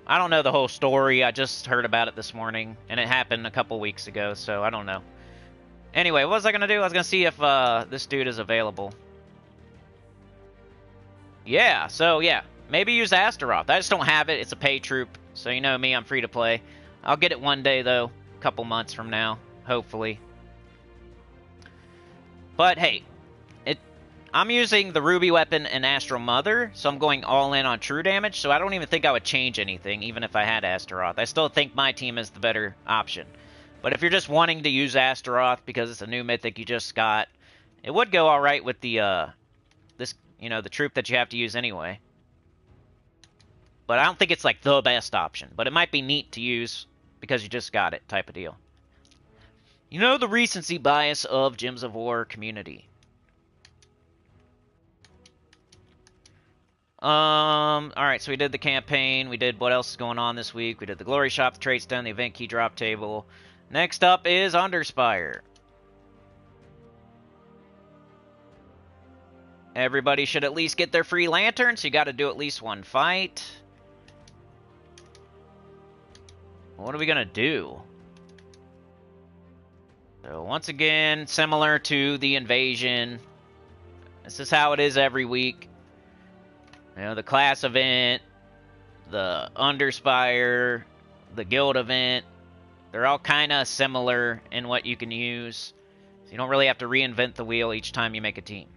I don't know the whole story. I just heard about it this morning, and it happened a couple weeks ago, so I don't know. Anyway, what was I gonna do? I was gonna see if this dude is available. Yeah, so yeah, maybe use Astaroth. I just don't have it. It's a pay troop, so you know me, I'm free to play. I'll get it one day, though, a couple months from now, hopefully. But hey, I'm using the Ruby Weapon and Astral Mother, so I'm going all in on true damage, so I don't even think I would change anything, even if I had Astaroth. I still think my team is the better option. But if you're just wanting to use Astaroth because it's a new mythic you just got, it would go alright with the, the troop that you have to use anyway. But I don't think it's, like, the best option. But it might be neat to use because you just got it, type of deal. You know the recency bias of Gems of War community. Alright, so we did the campaign. We did what else is going on this week. We did the Glory Shop, the TRAITSTONE, the event key drop table. Next up is Underspire. Everybody should at least get their free lantern, so you gotta do at least one fight. What are we gonna do? So once again, similar to the invasion. This is how it is every week. You know, the class event, the Underspire, the guild event, they're all kind of similar in what you can use. So you don't really have to reinvent the wheel each time you make a team.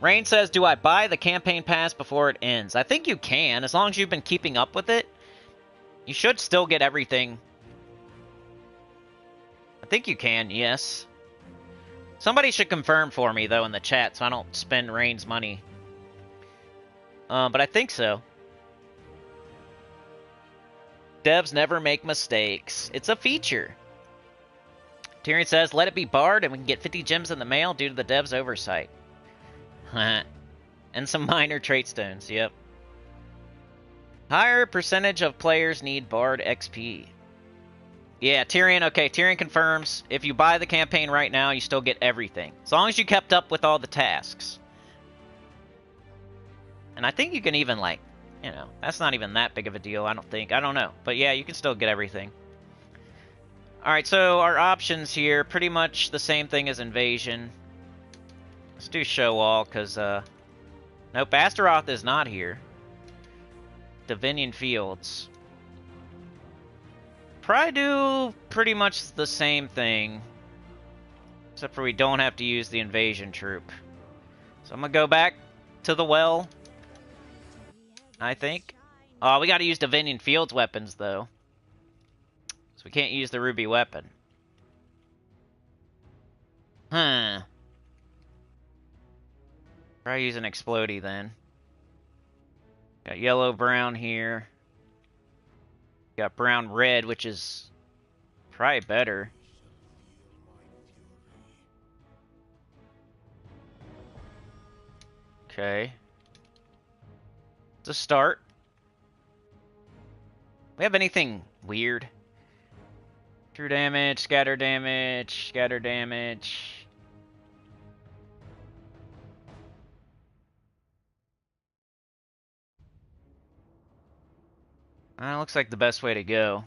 Rain says, do I buy the campaign pass before it ends? I think you can, as long as you've been keeping up with it. You should still get everything. I think you can, yes. Somebody should confirm for me, though, in the chat, so I don't spend Rain's money. But I think so. Devs never make mistakes. It's a feature. Tyrion says, let it be barred and we can get 50 gems in the mail due to the devs' oversight. And some minor trait stones, yep. Higher percentage of players need barred XP. Yeah, Tyrion, okay, Tyrion confirms. If you buy the campaign right now, you still get everything. As long as you kept up with all the tasks. And I think you can even, like, you know, that's not even that big of a deal, I don't think. I don't know. But yeah, you can still get everything. Alright, so our options here, pretty much the same thing as Invasion. Let's do Show All, because, nope, Astaroth is not here. Divinion Fields. Probably do pretty much the same thing. Except for we don't have to use the Invasion troop. So I'm gonna go back to the well. I think. Oh, we gotta use Divinion Fields weapons, though. So we can't use the Ruby weapon. Huh. Try using Explodey, then. Got yellow, brown here. Got brown, red, which is probably better. Okay. It's a start. We have anything weird? True damage, scatter damage, scatter damage. Looks like the best way to go.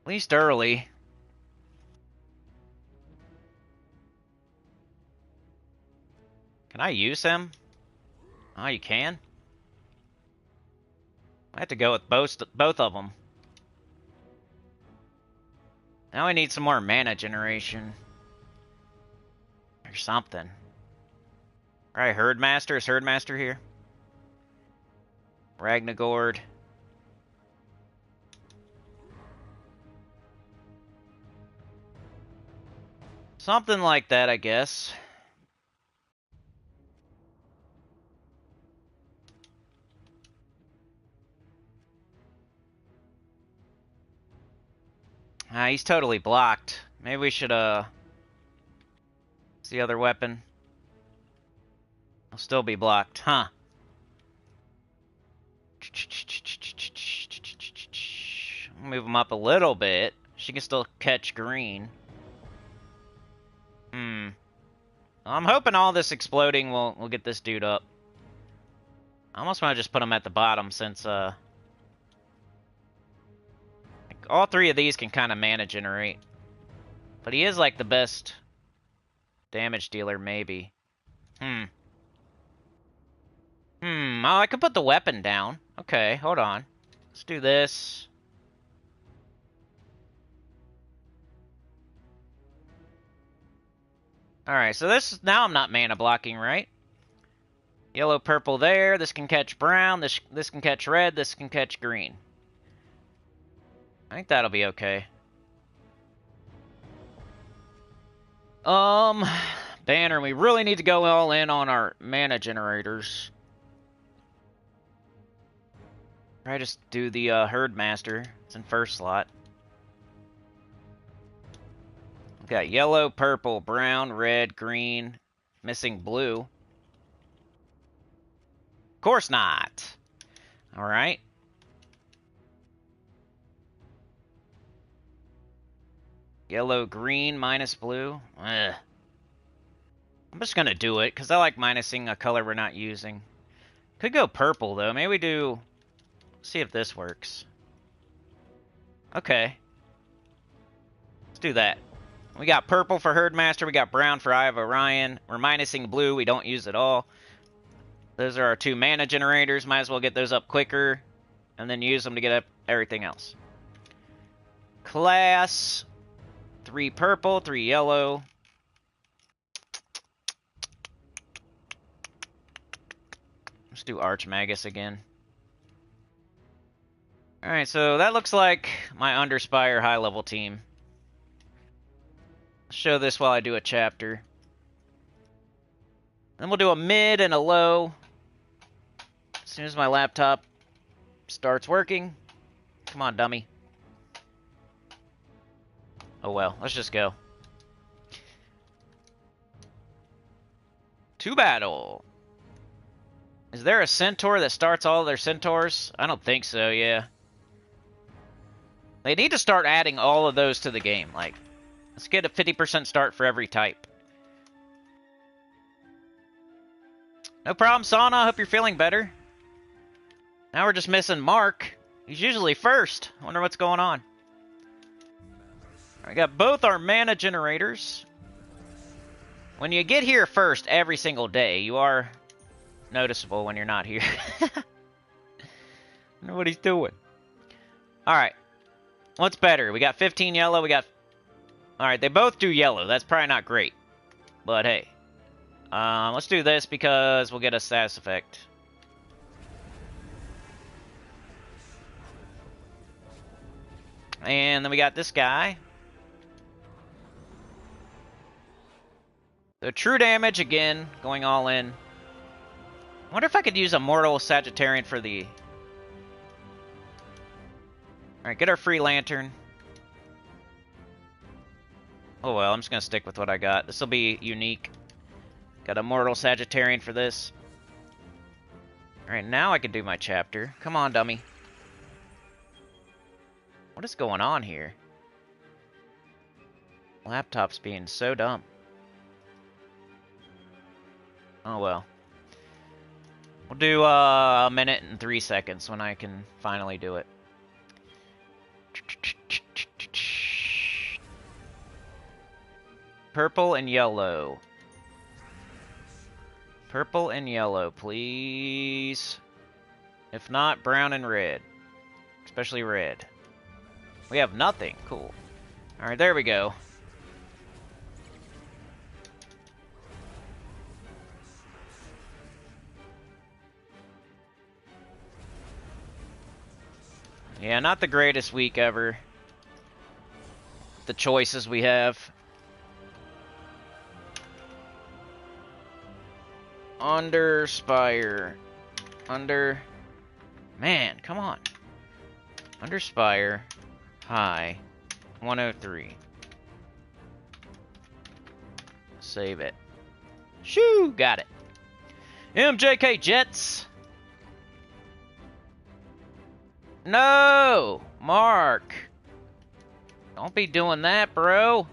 At least early. Can I use him? Oh, you can? I have to go with both of them. Now we need some more mana generation. Or something. Alright, Herdmaster. Is Herdmaster here? Ragnagord. Something like that, I guess. He's totally blocked. Maybe we should, what's the other weapon? He'll still be blocked, huh? Move them up a little bit. She can still catch green. I'm hoping all this exploding will get this dude up. I almost want to just put him at the bottom since, like all three of these can kind of mana generate. But he is, like, the best damage dealer, maybe. Oh, I could put the weapon down. Okay, hold on. Let's do this. Alright, so this, now I'm not mana blocking, right? Yellow, purple there. This can catch brown. This can catch red. This can catch green. I think that'll be okay. Banner, we really need to go all in on our mana generators. Try just do the Herd Master. It's in first slot. We've got yellow, purple, brown, red, green, missing blue. Of course not. Alright. Yellow, green, minus blue. Ugh. I'm just gonna do it, because I like minusing a color we're not using. Could go purple, though. Maybe we do... see if this works. Okay. Let's do that. We got purple for Herdmaster. We got brown for Eye of Orion. We're minusing blue. We don't use it all. Those are our two mana generators. Might as well get those up quicker. And then use them to get up everything else. Class. 3 purple, 3 yellow. Let's do Archmagus again. Alright, so that looks like my Underspire high-level team. I'll show this while I do a chapter. Then we'll do a mid and a low. As soon as my laptop starts working. Come on, dummy. Oh well, let's just go. To battle. Is there a centaur that starts all their centaurs? I don't think so, yeah. They need to start adding all of those to the game. Like, let's get a 50% start for every type. No problem, Sauna. Hope you're feeling better. Now we're just missing Mark. He's usually first. I wonder what's going on. I got both our mana generators. When you get here first every single day, you are noticeable when you're not here. I wonder what he's doing. Alright. What's better? We got 15 yellow, we got... Alright, they both do yellow. That's probably not great. But hey. Let's do this because we'll get a status effect. And then we got this guy. So true damage again, going all in. I wonder if I could use a Mortal Sagittarian for the... Alright, get our free lantern. Oh well, I'm just going to stick with what I got. This will be unique. Got a Mortal Sagittarian for this. Alright, now I can do my chapter. Come on, dummy. What is going on here? Laptop's being so dumb. Oh well. We'll do a minute and 3 seconds when I can finally do it. Purple and yellow. Purple and yellow, please. If not, brown and red. Especially red. We have nothing. Cool. Alright, there we go. Yeah, not the greatest week ever. The choices we have. Underspire. Man, come on. Underspire. High. 103. Save it. Shoo! Got it. MJK Jets. No! Mark! Don't be doing that, bro.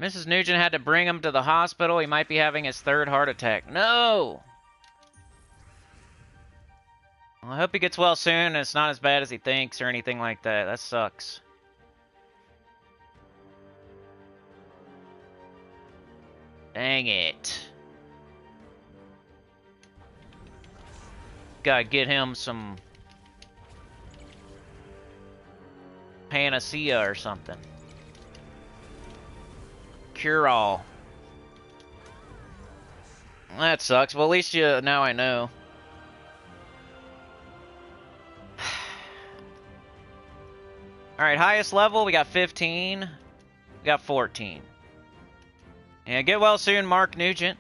Mrs. Nugent had to bring him to the hospital. He might be having his third heart attack. No! Well, I hope he gets well soon and it's not as bad as he thinks or anything like that. That sucks. Dang it. Gotta get him some panacea or something. Cure-all. That sucks. Well, at least now I know. Alright, highest level, we got 15. We got 14. And get well soon, Mark Nugent.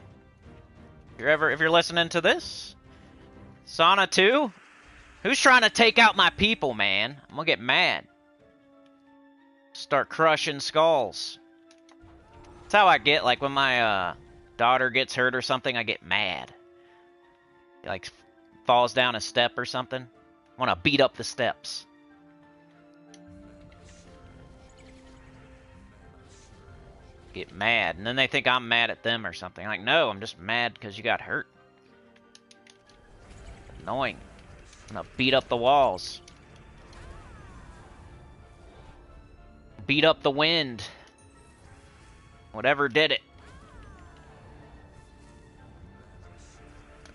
If you're listening to this. Sauna 2? Who's trying to take out my people, man? I'm gonna get mad. Start crushing skulls. That's how I get, like, when my daughter gets hurt or something, I get mad. Like, falls down a step or something. I want to beat up the steps. Get mad. And then they think I'm mad at them or something. Like, no, I'm just mad because you got hurt. Annoying. I'm going to beat up the walls. Beat up the wind. Whatever did it.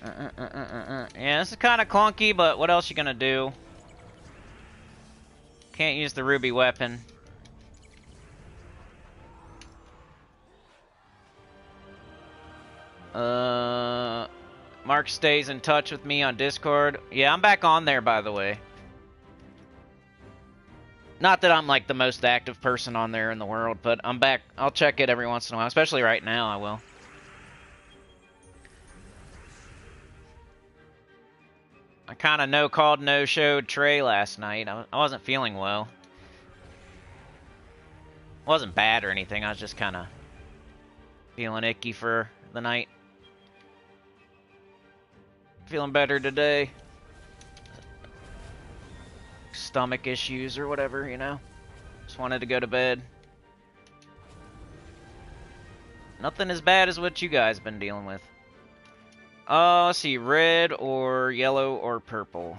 Yeah, this is kind of clunky, but what else you gonna do? Can't use the ruby weapon. Mark stays in touch with me on Discord. Yeah, I'm back on there, by the way. Not that I'm, like, the most active person on there in the world, but I'm back. I'll check it every once in a while, especially right now, I will. I kind of no-showed Trey last night. I wasn't feeling well. It wasn't bad or anything, I was just kind of feeling icky for the night. Feeling better today. Stomach issues or whatever, you know. Just wanted to go to bed. Nothing as bad as what you guys been dealing with. Let's see, red or yellow or purple.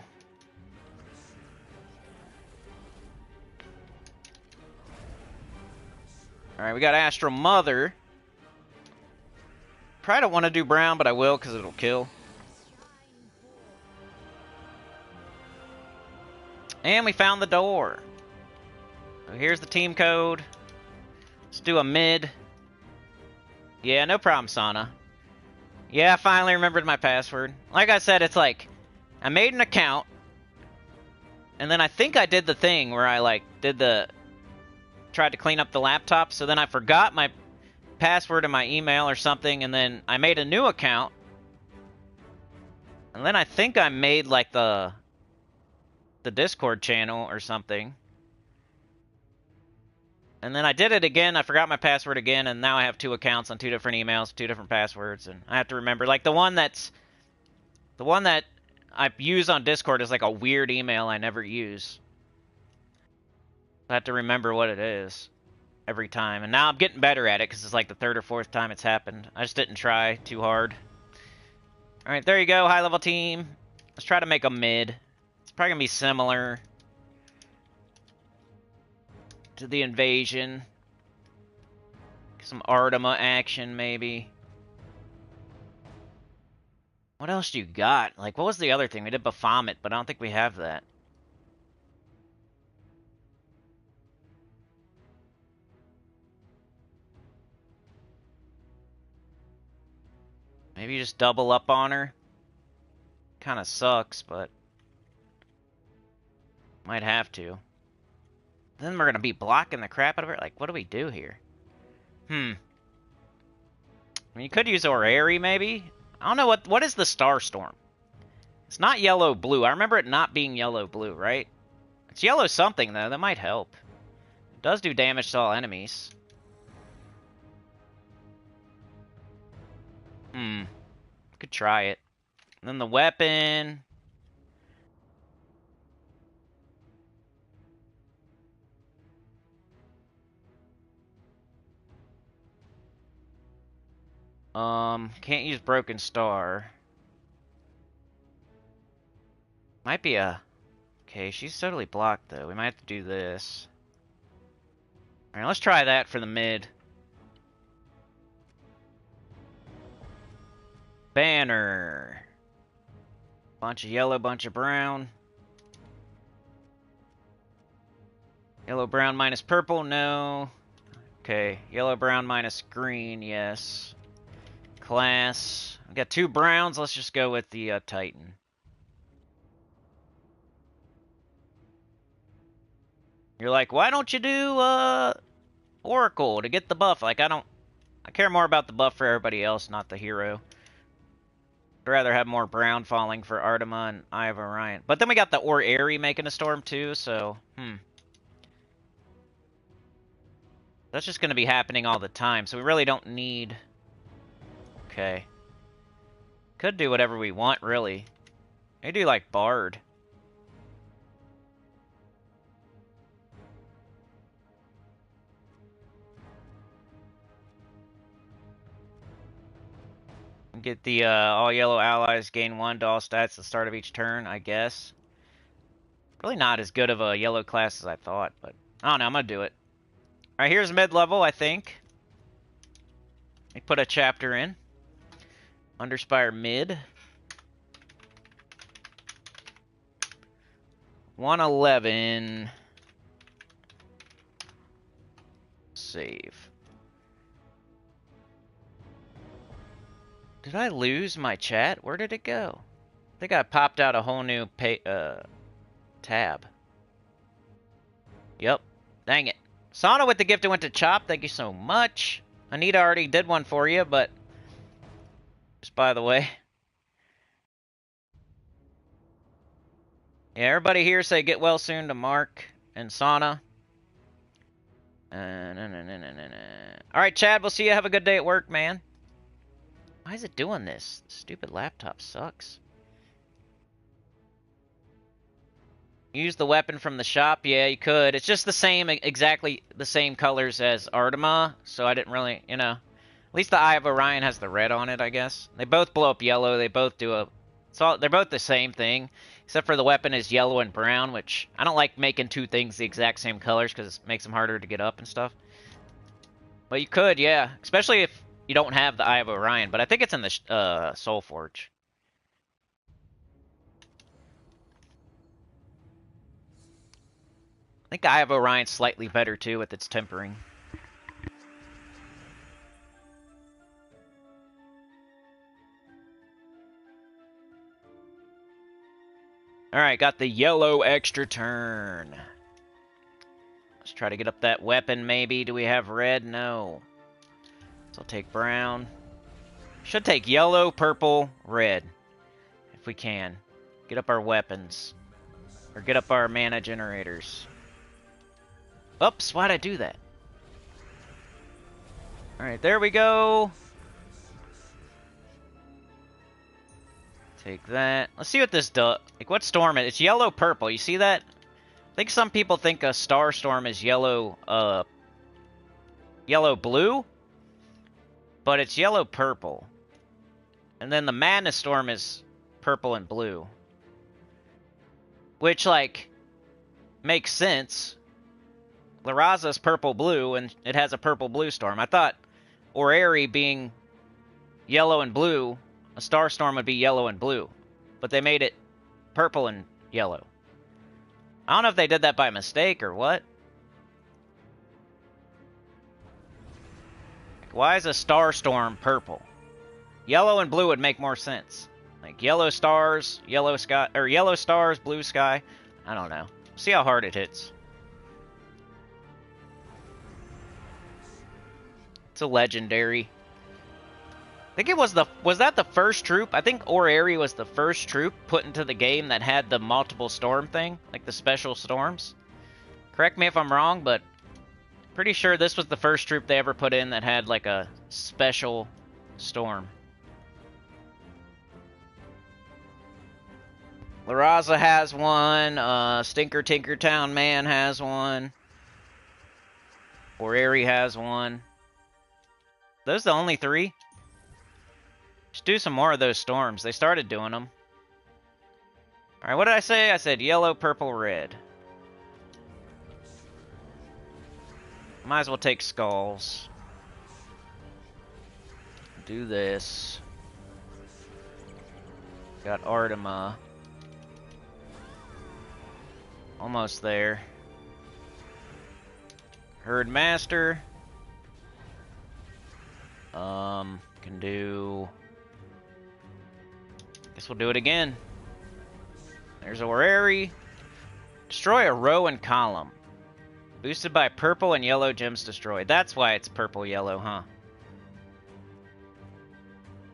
Alright, we got Astral Mother. Probably don't want to do brown, but I will because it'll kill. And we found the door. So here's the team code. Let's do a mid. Yeah, no problem, Sana. Yeah, I finally remembered my password. Like I said, it's like, I made an account, and then I think I did the thing where I, like, tried to clean up the laptop, so then I forgot my password in my email or something, and then I made a new account, and then I think I made, like, the Discord channel or something. And then I did it again, I forgot my password again, and now I have 2 accounts on 2 different emails, 2 different passwords, and I have to remember, like, the one that I use on Discord is like a weird email I never use. I have to remember what it is every time, and now I'm getting better at it, because it's like the 3rd or 4th time it's happened. I just didn't try too hard. Alright, there you go, high-level team. Let's try to make a mid. It's probably going to be similar to the invasion. Some Artema action, maybe. What else do you got? Like, what was the other thing? We did Baphomet, but I don't think we have that. Maybe just double up on her. Kind of sucks, but might have to. Then we're gonna be blocking the crap out of her. Like, what do we do here? I mean, you could use Orrery, maybe? I don't know, what is the Starstorm? It's not yellow-blue. I remember it not being yellow-blue, right? It's yellow something, though. That might help. It does do damage to all enemies. Could try it. And then the weapon. Can't use Broken Star. Might be a... Okay, she's totally blocked, though. We might have to do this. Alright, let's try that for the mid. Banner. Bunch of yellow, bunch of brown. Yellow, brown minus purple, no. Okay, yellow, brown minus green, yes. Class. We got 2 browns, let's just go with the Titan. You're like, why don't you do Oracle to get the buff? Like, I care more about the buff for everybody else, not the hero. I'd rather have more brown falling for Artima and Eye of Orion. But then we got the Orrery making a storm too, so, That's just going to be happening all the time, so we really don't need... Okay. Could do whatever we want, really. Maybe do, like, Bard. Get the all yellow allies gain 1 to all stats at the start of each turn, I guess. Really not as good of a yellow class as I thought, but I don't know, I'm gonna do it. Alright, here's mid-level, I think. Let me put a chapter in. Underspire mid. 111. Save. Did I lose my chat? Where did it go? I think I popped out a whole new tab. Yep. Dang it. Sauna with the gift that went to Chop. Thank you so much. Anita already did one for you, but... Just by the way. Yeah, everybody here say get well soon to Mark and Sauna. Alright, Chad. We'll see you. Have a good day at work, man. Why is it doing this? The stupid laptop sucks. Use the weapon from the shop? Yeah, you could. It's just the same, exactly the same colors as Artima, so I didn't really, you know. At least the Eye of Orion has the red on it, I guess. They both blow up yellow. They both do a... they're both the same thing, except for the weapon is yellow and brown, which I don't like making 2 things the exact same colors because it makes them harder to get up and stuff. But you could, yeah. Especially if you don't have the Eye of Orion, but I think it's in the SOULFORGE. I think Eye of Orion's slightly better, too, with its tempering. Alright, got the yellow extra turn. Let's try to get up that weapon, maybe. Do we have red? No. So I'll take brown. Should take yellow, purple, red. If we can. Get up our weapons. Or get up our mana generators. Oops, why'd I do that? Alright, there we go. Take that. Let's see what this does. Like, what storm it is. It's yellow-purple. You see that? I think some people think a star storm is yellow, yellow-blue. But it's yellow-purple. And then the Madness Storm is purple and blue. Which, like, makes sense. Laraza's purple-blue, and it has a purple-blue storm. I thought Orrery being yellow and blue, a star storm would be yellow and blue. But they made it purple and yellow. I don't know if they did that by mistake or what. Why is a star storm purple? Yellow and blue would make more sense. Like yellow stars, yellow sky, or yellow stars, blue sky. I don't know. See how hard it hits. It's a legendary. I think it was that the first troop? I think Orrery was the first troop put into the game that had the multiple storm thing, like the special storms. Correct me if I'm wrong, but pretty sure this was the first troop they ever put in that had like a special storm. Laraza has one, Stinker Tinkertown Man has one. Orrery has one. Those the only 3? do some more of those storms. They started doing them. Alright, what did I say? I said yellow, purple, red. Might as well take skulls. Do this. Got Artima. Almost there. Herd Master. Can do... Guess we'll do it again. There's Orrery. Destroy a row and column. Boosted by purple and yellow gems destroyed. That's why it's purple-yellow, huh?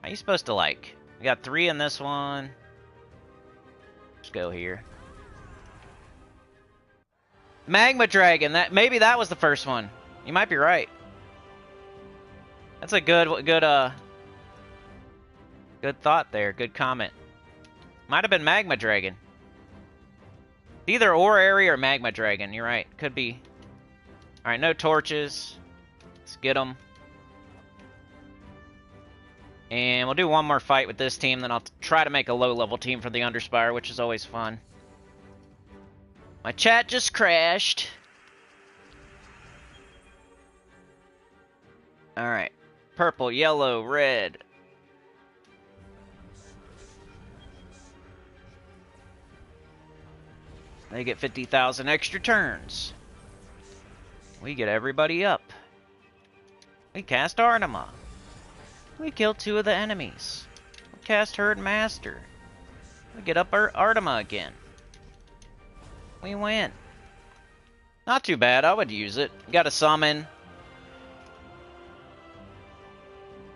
How you supposed to like? We got 3 in this one. Let's go here. Magma Dragon. Maybe that was the first one. You might be right. That's a good thought there. Good comment. Might have been Magma Dragon. Either Orrery or Magma Dragon. You're right. Could be. All right, no torches. Let's get them. And we'll do one more fight with this team, then I'll try to make a low-level team for the Underspire, which is always fun. My chat just crashed. Alright. Purple, yellow, red. They get 50,000 extra turns. We get everybody up. We cast Artima. We kill 2 of the enemies. We cast Herd Master. We get up our Artima again. We win. Not too bad. I would use it. Got a summon.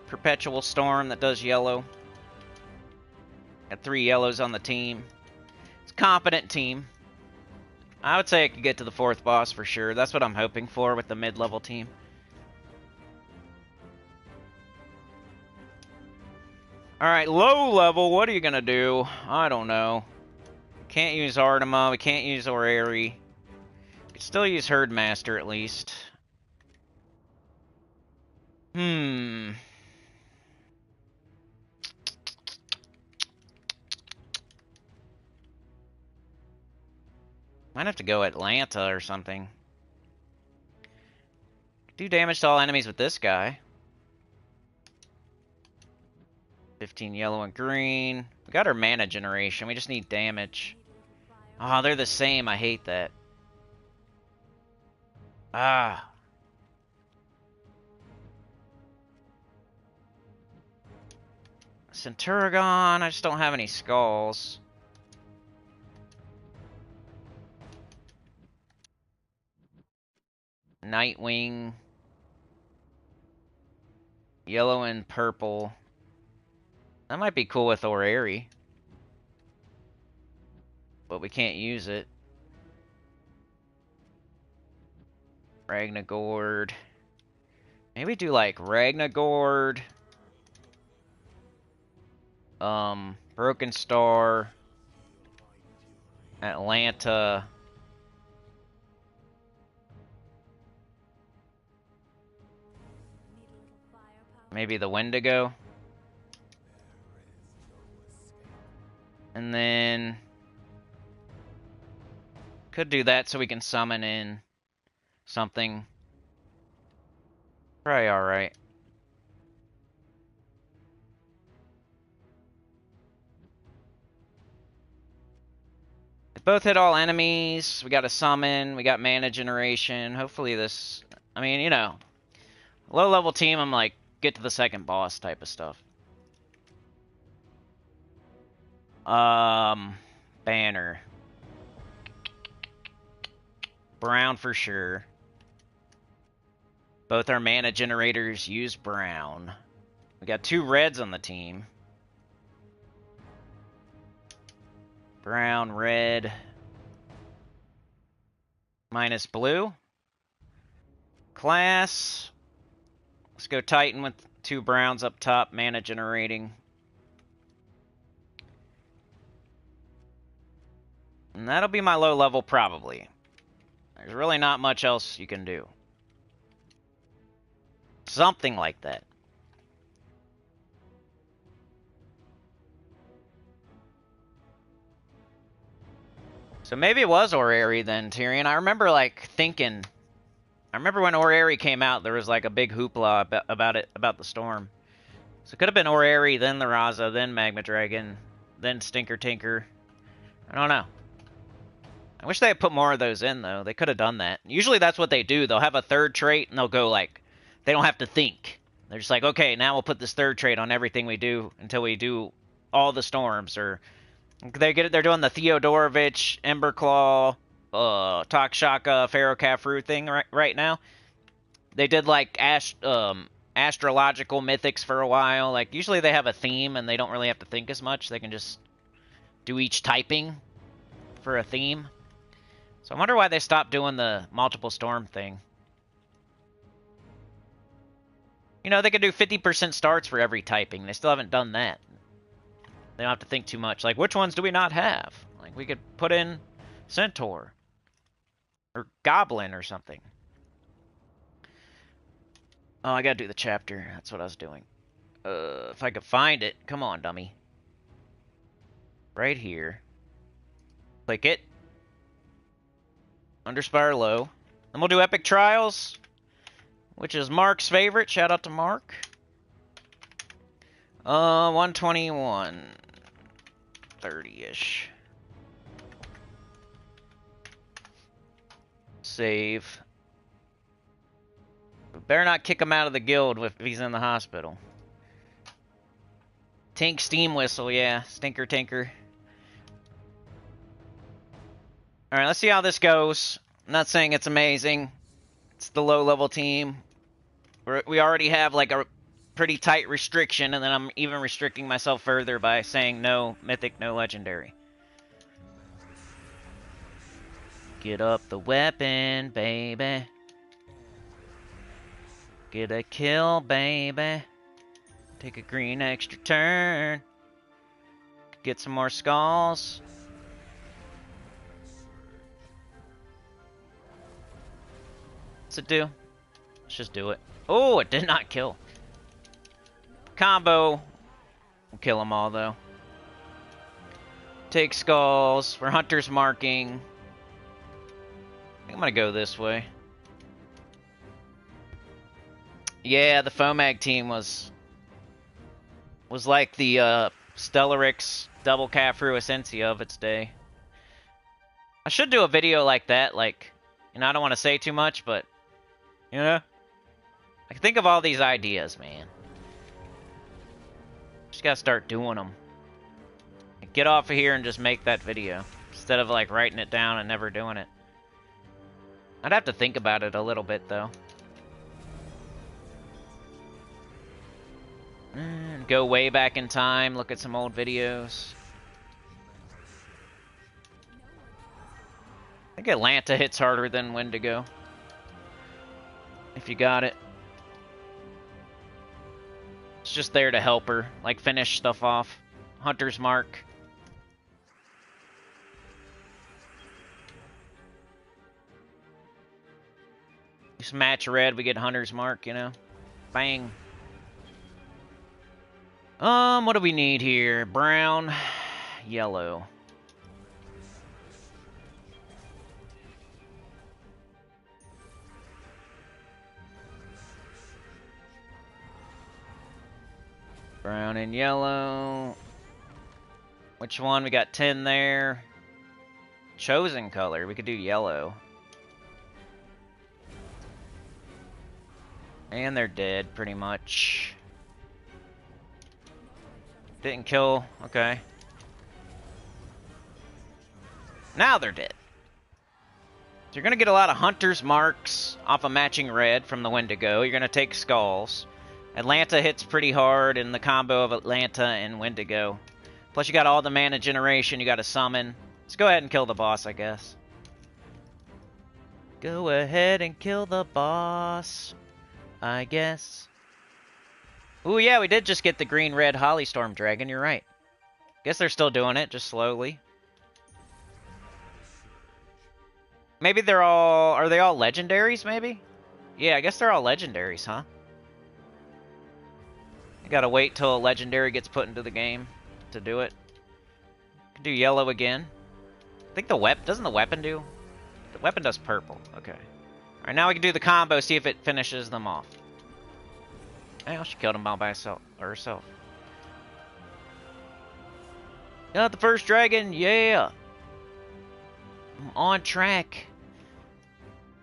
Perpetual Storm that does yellow. Got 3 yellows on the team. It's a competent team. I would say I could get to the 4th boss for sure. That's what I'm hoping for with the mid-level team. Alright, low level, what are you gonna do? I don't know. Can't use Artima, we can't use Orrery. We can still use Herd Master at least. Might have to go Atlanta or something. Do damage to all enemies with this guy. 15 yellow and green. We got our mana generation. We just need damage. Oh, they're the same. I hate that. Ah. Centurion. I just don't have any skulls. Nightwing. Yellow and purple. That might be cool with Orrery. But we can't use it. Ragnagord. Maybe do like Ragnagord. Broken Star. Atlanta. Maybe the Wendigo. And then could do that so we can summon in something. Probably alright. Both hit all enemies. We got a summon. We got mana generation. Hopefully this... I mean, you know. Low level team, I'm like, get to the second boss type of stuff. Banner. Brown for sure. Both our mana generators use brown. We got 2 reds on the team. Brown, red. Minus blue. Class. Let's go Titan with 2 browns up top, mana generating. And that'll be my low level probably. There's really not much else you can do. Something like that. So maybe it was Orrery then, Tyrion. I remember, like, thinking... I remember when Orrery came out, there was, like, a big hoopla about the storm. So it could have been Orrery, then the Raza, then Magma Dragon, then Stinker Tinker. I don't know. I wish they had put more of those in, though. They could have done that. Usually that's what they do. They'll have a third trait, and they'll go, like... They don't have to think. They're just like, okay, now we'll put this third trait on everything we do until we do all the storms, or... They're doing the Theodorovich, Emberclaw, Takshaka, Pharaoh Khafru thing right now. They did like astrological mythics for a while. Like usually they have a theme and they don't really have to think as much. They can just do each typing for a theme. So I wonder why they stopped doing the multiple storm thing. You know, they could do 50% starts for every typing. They still haven't done that. They don't have to think too much. Like, which ones do we not have? Like, we could put in Centaur. Or Goblin or something. Oh, I gotta do the chapter. That's what I was doing. If I could find it. Come on, dummy. Right here. Click it. Underspire low. Then we'll do Epic Trials, which is Mark's favorite. Shout out to Mark. 121. 30-ish. Save. We better not kick him out of the guild if he's in the hospital. Tink Steam Whistle, yeah. Stinker Tinker. Alright, let's see how this goes. I'm not saying it's amazing. It's the low-level team. We already have, like, a pretty tight restriction, and then I'm even restricting myself further by saying no mythic, no legendary. Get up the weapon, baby. Get a kill, baby. Take a green extra turn. Get some more skulls. What's it do? Let's just do it. Oh, it did not kill. Combo. We'll kill them all, though. Take skulls for Hunter's marking. I think I'm gonna go this way. Yeah, the Fomag team was like the Stellarix double Khafru Essentia of its day. I should do a video like that, like, you know, I don't want to say too much, but, you know, I can think of all these ideas, man. Just gotta start doing them. Get off of here and just make that video. Instead of, like, writing it down and never doing it. I'd have to think about it a little bit, though. Go way back in time, look at some old videos. I think Atlanta hits harder than Wendigo. If you got it. It's just there to help her, like finish stuff off. Hunter's mark. Just match red, we get Hunter's mark, you know? Bang. What do we need here? Brown, yellow. Brown and yellow. Which one? We got 10 there. Chosen color. We could do yellow. And they're dead, pretty much. Didn't kill. Okay. Now they're dead. So you're going to get a lot of Hunter's marks off of matching red from the Wendigo. You're going to take skulls. Atlanta hits pretty hard in the combo of Atlanta and Wendigo. Plus you got all the mana generation. You got to summon. Let's go ahead and kill the boss, I guess. Go ahead and kill the boss, I guess. Ooh, yeah, we did just get the green-red Hollystorm Dragon. You're right. Guess they're still doing it, just slowly. Maybe they're all... Are they all legendaries, maybe? Yeah, I guess they're all legendaries, huh? You gotta wait till a legendary gets put into the game to do it. Can do yellow again. I think the weapon... Doesn't the weapon do... The weapon does purple. Okay. Alright, now we can do the combo, see if it finishes them off. Oh, she killed him all by herself. Got the first dragon, yeah! I'm on track.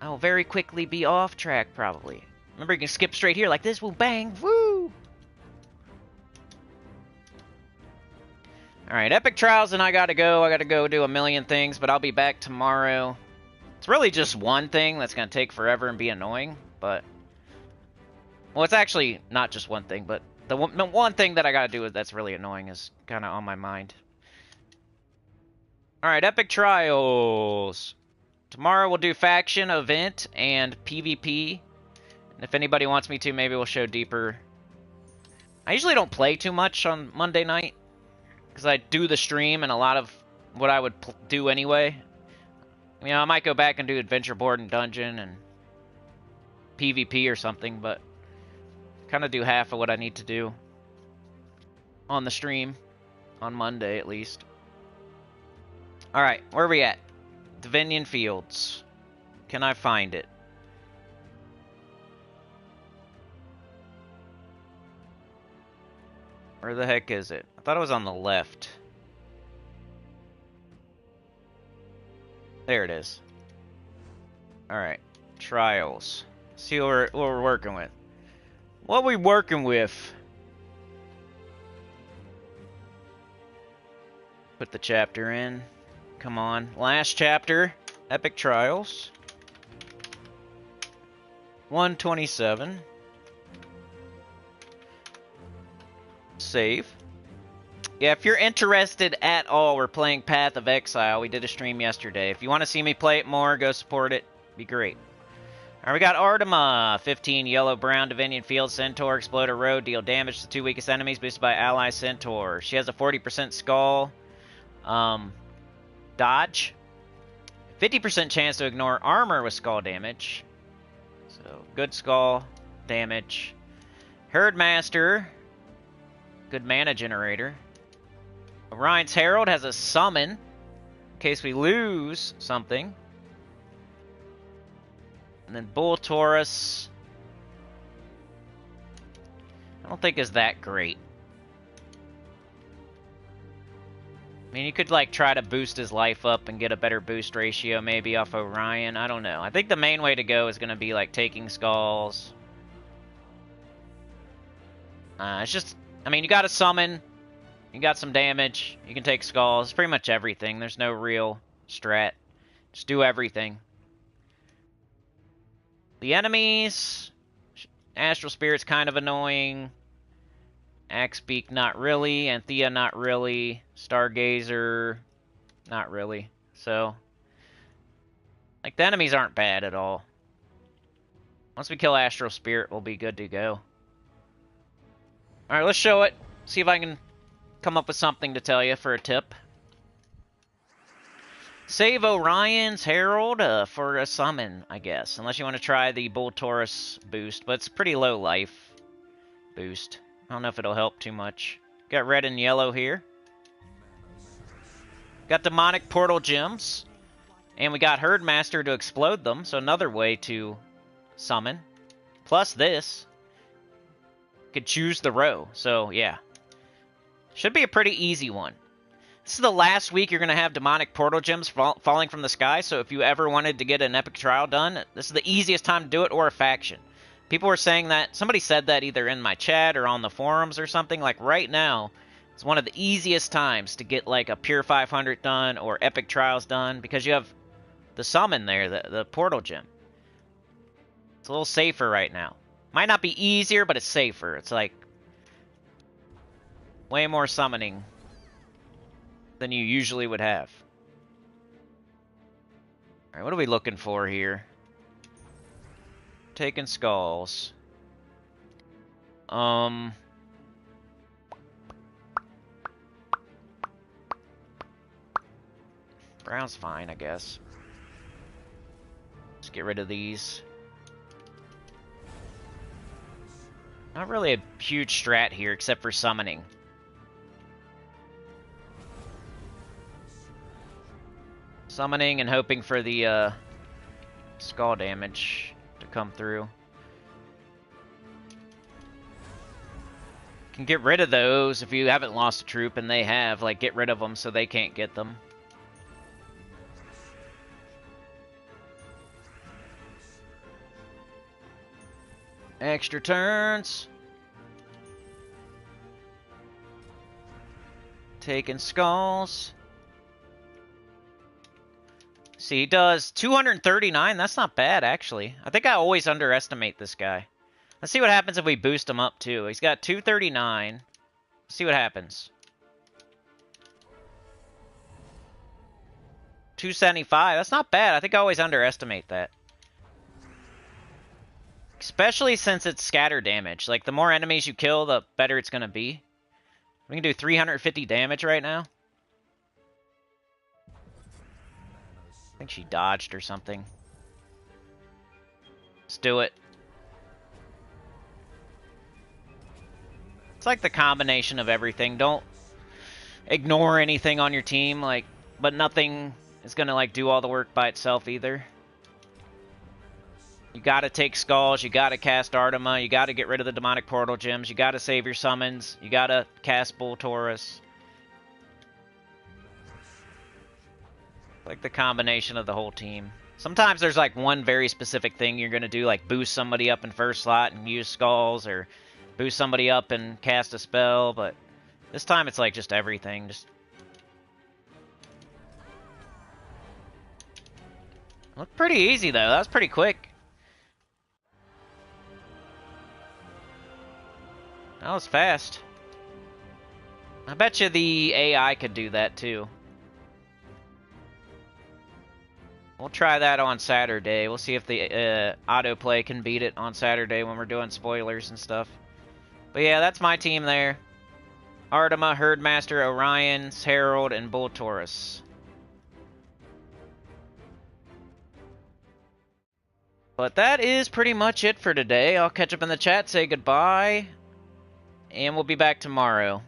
I'll very quickly be off track, probably. Remember, you can skip straight here like this. Woo, bang, woo! Alright, Epic Trials, and I gotta go. I gotta go do a million things, but I'll be back tomorrow. It's really just one thing that's gonna take forever and be annoying, but... Well, it's actually not just one thing, but the one thing that I gotta do that's really annoying is kind of on my mind. Alright, Epic Trials. Tomorrow we'll do Faction, Event, and PvP. And if anybody wants me to, maybe we'll show deeper. I usually don't play too much on Monday night, because I do the stream and a lot of what I would do anyway. You know, I might go back and do Adventure Board and Dungeon and PvP or something, but kind of do half of what I need to do on the stream, on Monday at least. Alright, where are we at? Divinion Fields. Can I find it? Where the heck is it? I thought it was on the left. There it is. Alright. Trials. See what we're working with. What we working with? Put the chapter in. Come on. Last chapter. Epic Trials. 127. Save. Yeah, if you're interested at all, we're playing Path of Exile. We did a stream yesterday. If you want to see me play it more, go support it. Be great. Alright, we got Artima. 15 yellow-brown Divinion Field Centaur. Explode a road. Deal damage to 2 weakest enemies. Boosted by ally Centaur. She has a 40% skull. Dodge. 50% chance to ignore armor with skull damage. So, good skull damage. Herdmaster. Good mana generator. Orion's Herald has a summon in case we lose something. And then Bull Taurus, I don't think is that great. I mean, you could like try to boost his life up and get a better boost ratio maybe off Orion. I don't know. I think the main way to go is going to be like taking skulls. It's just, I mean, you got a summon. You got some damage. You can take skulls. Pretty much everything. There's no real strat. Just do everything. The enemies. Astral Spirit's kind of annoying. Axebeak, not really. Anthea, not really. Stargazer, not really. So, like, the enemies aren't bad at all. Once we kill Astral Spirit, we'll be good to go. Alright, let's show it. See if I can come up with something to tell you for a tip. Save Orion's Herald for a summon, I guess. Unless you want to try the Bull Taurus boost. But it's pretty low life boost. I don't know if it'll help too much. Got red and yellow here. Got demonic portal gems. And we got Herdmaster to explode them. So another way to summon. Plus this. Could choose the row. So yeah. Should be a pretty easy one. This is the last week you're going to have demonic portal gems falling from the sky. So if you ever wanted to get an epic trial done, this is the easiest time to do it, or a faction. People were saying that. Somebody said that either in my chat or on the forums or something. Like right now, it's one of the easiest times to get like a pure 500 done or epic trials done. Because you have the summon there, the portal gem. It's a little safer right now. Might not be easier, but it's safer. It's like way more summoning than you usually would have. Alright, what are we looking for here? Taking skulls. Brown's fine, I guess. Let's get rid of these. Not really a huge strat here, except for summoning. Summoning and hoping for the skull damage to come through. Can get rid of those if you haven't lost a troop, and they have. Like, get rid of them so they can't get them. Extra turns. Taking skulls. See, he does 239. That's not bad, actually. I think I always underestimate this guy. Let's see what happens if we boost him up, too. He's got 239. Let's see what happens. 275. That's not bad. I think I always underestimate that. Especially since it's scatter damage. Like, the more enemies you kill, the better it's going to be. We can do 350 damage right now. I think she dodged or something. Let's do it. It's like the combination of everything. Don't ignore anything on your team, like, but nothing is going to like do all the work by itself either. You got to take skulls, you got to cast Artima, you got to get rid of the demonic portal gems, you got to save your summons, you got to cast Bull Taurus. Like the combination of the whole team. Sometimes there's like one very specific thing you're going to do, like boost somebody up in first slot and use skulls, or boost somebody up and cast a spell, but this time it's like just everything. Just looked pretty easy though. That was pretty quick. That was fast. I bet you the AI could do that too. We'll try that on Saturday. We'll see if the autoplay can beat it on Saturday when we're doing spoilers and stuff. But yeah, that's my team there. Artima, Herdmaster, Orion, Herald, and Bull Taurus. But that is pretty much it for today. I'll catch up in the chat, say goodbye, and we'll be back tomorrow.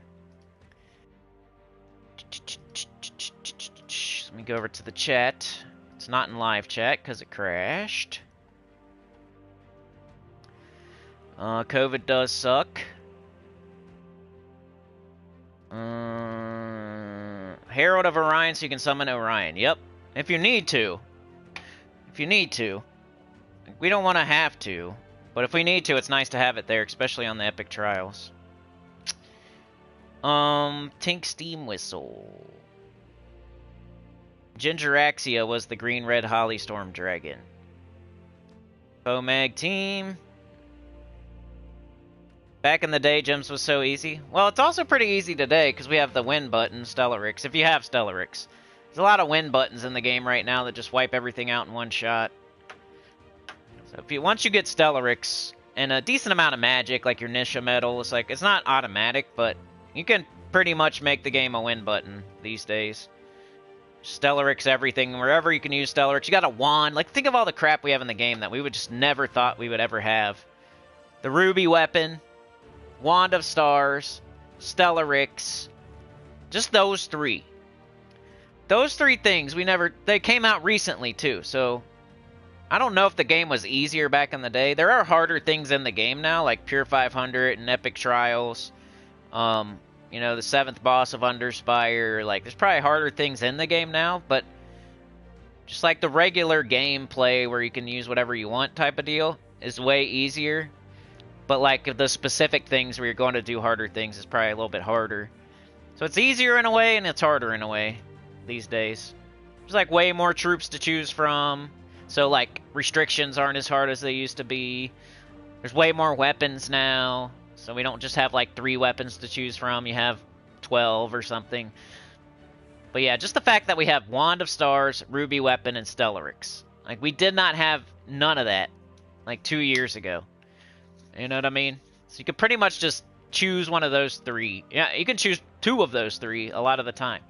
Let me go over to the chat. It's not in live chat because it crashed. COVID does suck. Herald of Orion, so you can summon Orion. Yep. If you need to. If you need to. We don't want to have to. But if we need to, it's nice to have it there, especially on the Epic Trials. Tink Steam Whistle. Gingeraxia was the green-red Holly Storm Dragon. Bomag team. Back in the day, Gems was so easy. Well, it's also pretty easy today, because we have the win button, Stellarix, if you have Stellarix. There's a lot of win buttons in the game right now that just wipe everything out in one shot. So if you once you get Stellarix and a decent amount of magic, like your Nisha medal, it's like, it's not automatic, but you can pretty much make the game a win button these days. Stellarix everything, wherever you can use Stellarix. You got a wand. Like, think of all the crap we have in the game that we would just never thought we would ever have. The Ruby Weapon, Wand of Stars, Stellarix. Just those three. Those three things, they came out recently, too, so I don't know if the game was easier back in the day. There are harder things in the game now, like Pure 500 and Epic Trials. You know, the 7th boss of Underspire. Like, there's probably harder things in the game now, but just like the regular gameplay where you can use whatever you want type of deal is way easier. But like the specific things where you're going to do harder things is probably a little bit harder. So it's easier in a way and it's harder in a way these days. There's like way more troops to choose from. So like restrictions aren't as hard as they used to be. There's way more weapons now. So we don't just have like 3 weapons to choose from. You have 12 or something. But yeah, just the fact that we have Wand of Stars, Ruby Weapon, and Stellarix. Like, we did not have none of that like 2 years ago. You know what I mean? So you could pretty much just choose one of those 3. Yeah, you can choose 2 of those 3 a lot of the time.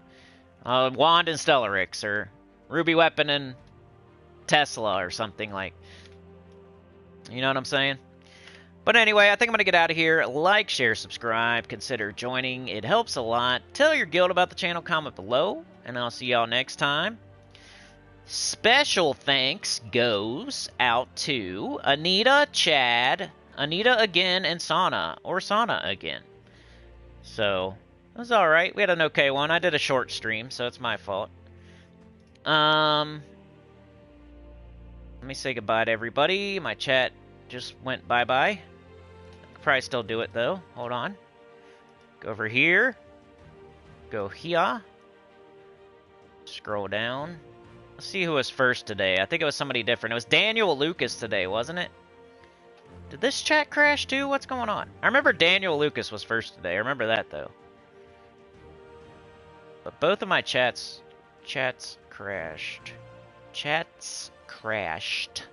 Wand and Stellarix, or Ruby Weapon and Tesla, or something like. You know what I'm saying? But anyway, I think I'm going to get out of here. Like, share, subscribe, consider joining. It helps a lot. Tell your guild about the channel, comment below, and I'll see y'all next time. Special thanks goes out to Anita, Chad, Anita again, and Sana, or Sana again. So, it was alright. We had an okay one. I did a short stream, so it's my fault. Let me say goodbye to everybody. My chat just went bye-bye. Could probably still do it, though. Hold on. Go over here. Go here. Scroll down. Let's see who was first today. I think it was somebody different. It was Daniel Lucas today, wasn't it? Did this chat crash too? What's going on? I remember Daniel Lucas was first today. I remember that, though. But both of my chats crashed. Chats crashed.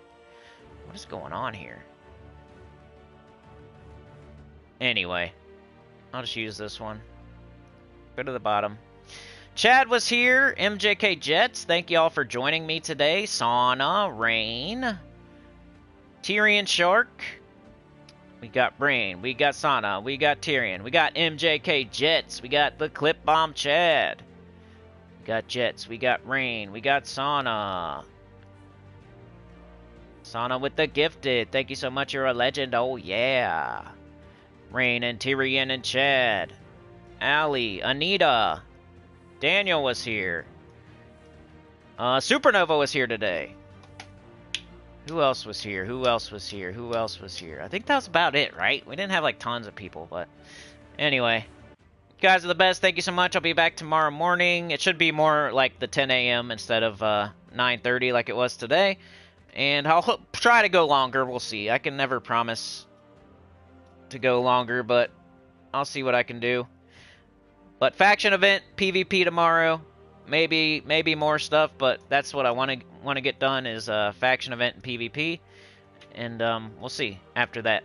What is going on here? Anyway, I'll just use this one. Go to the bottom. Chad was here. MJK Jets, thank y'all for joining me today. Sauna, Rain, Tyrion Shark. We got Brain. We got Sauna. We got Tyrion. We got MJK Jets. We got the Clip Bomb Chad. We got Jets. We got Rain. We got Sauna. Sauna with the gifted. Thank you so much. You're a legend. Oh, yeah. Rain and Tyrion and Chad. Allie. Anita. Daniel was here. Supernova was here today. Who else was here? Who else was here? Who else was here? I think that was about it, right? We didn't have, like, tons of people, but... Anyway. You guys are the best. Thank you so much. I'll be back tomorrow morning. It should be more like the 10 a.m. instead of 9:30 like it was today. And I'll try to go longer. We'll see. I can never promise to go longer, but I'll see what I can do. But faction event, PvP tomorrow. Maybe more stuff, but that's what I want to get done is faction event and PvP, and we'll see after that.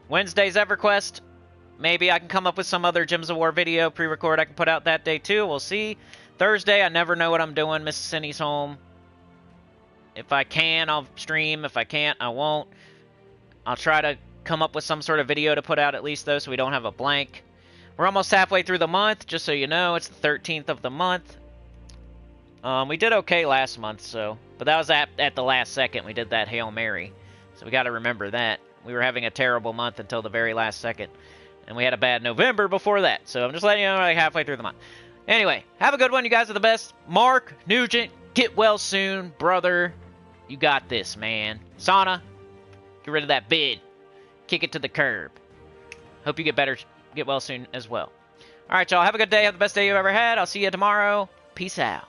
Wednesday's EverQuest. Maybe I can come up with some other Gems of War video pre-record I can put out that day too. We'll see. Thursday, I never know what I'm doing. Mrs. Cindy's home. If I can, I'll stream. If I can't, I won't. I'll try to come up with some sort of video to put out at least though, so we don't have a blank. We're almost halfway through the month, just so you know. It's the 13th of the month. We did okay last month, so... But that was at the last second. We did that Hail Mary. So we got to remember that. We were having a terrible month until the very last second. And we had a bad November before that. So I'm just letting you know, like halfway through the month. Anyway, have a good one. You guys are the best. Mark Nugent, get well soon, brother. You got this, man. Sauna, get rid of that bid. Kick it to the curb. Hope you get better... Get well soon as well. All right, y'all. Have a good day. Have the best day you've ever had. I'll see you tomorrow. Peace out.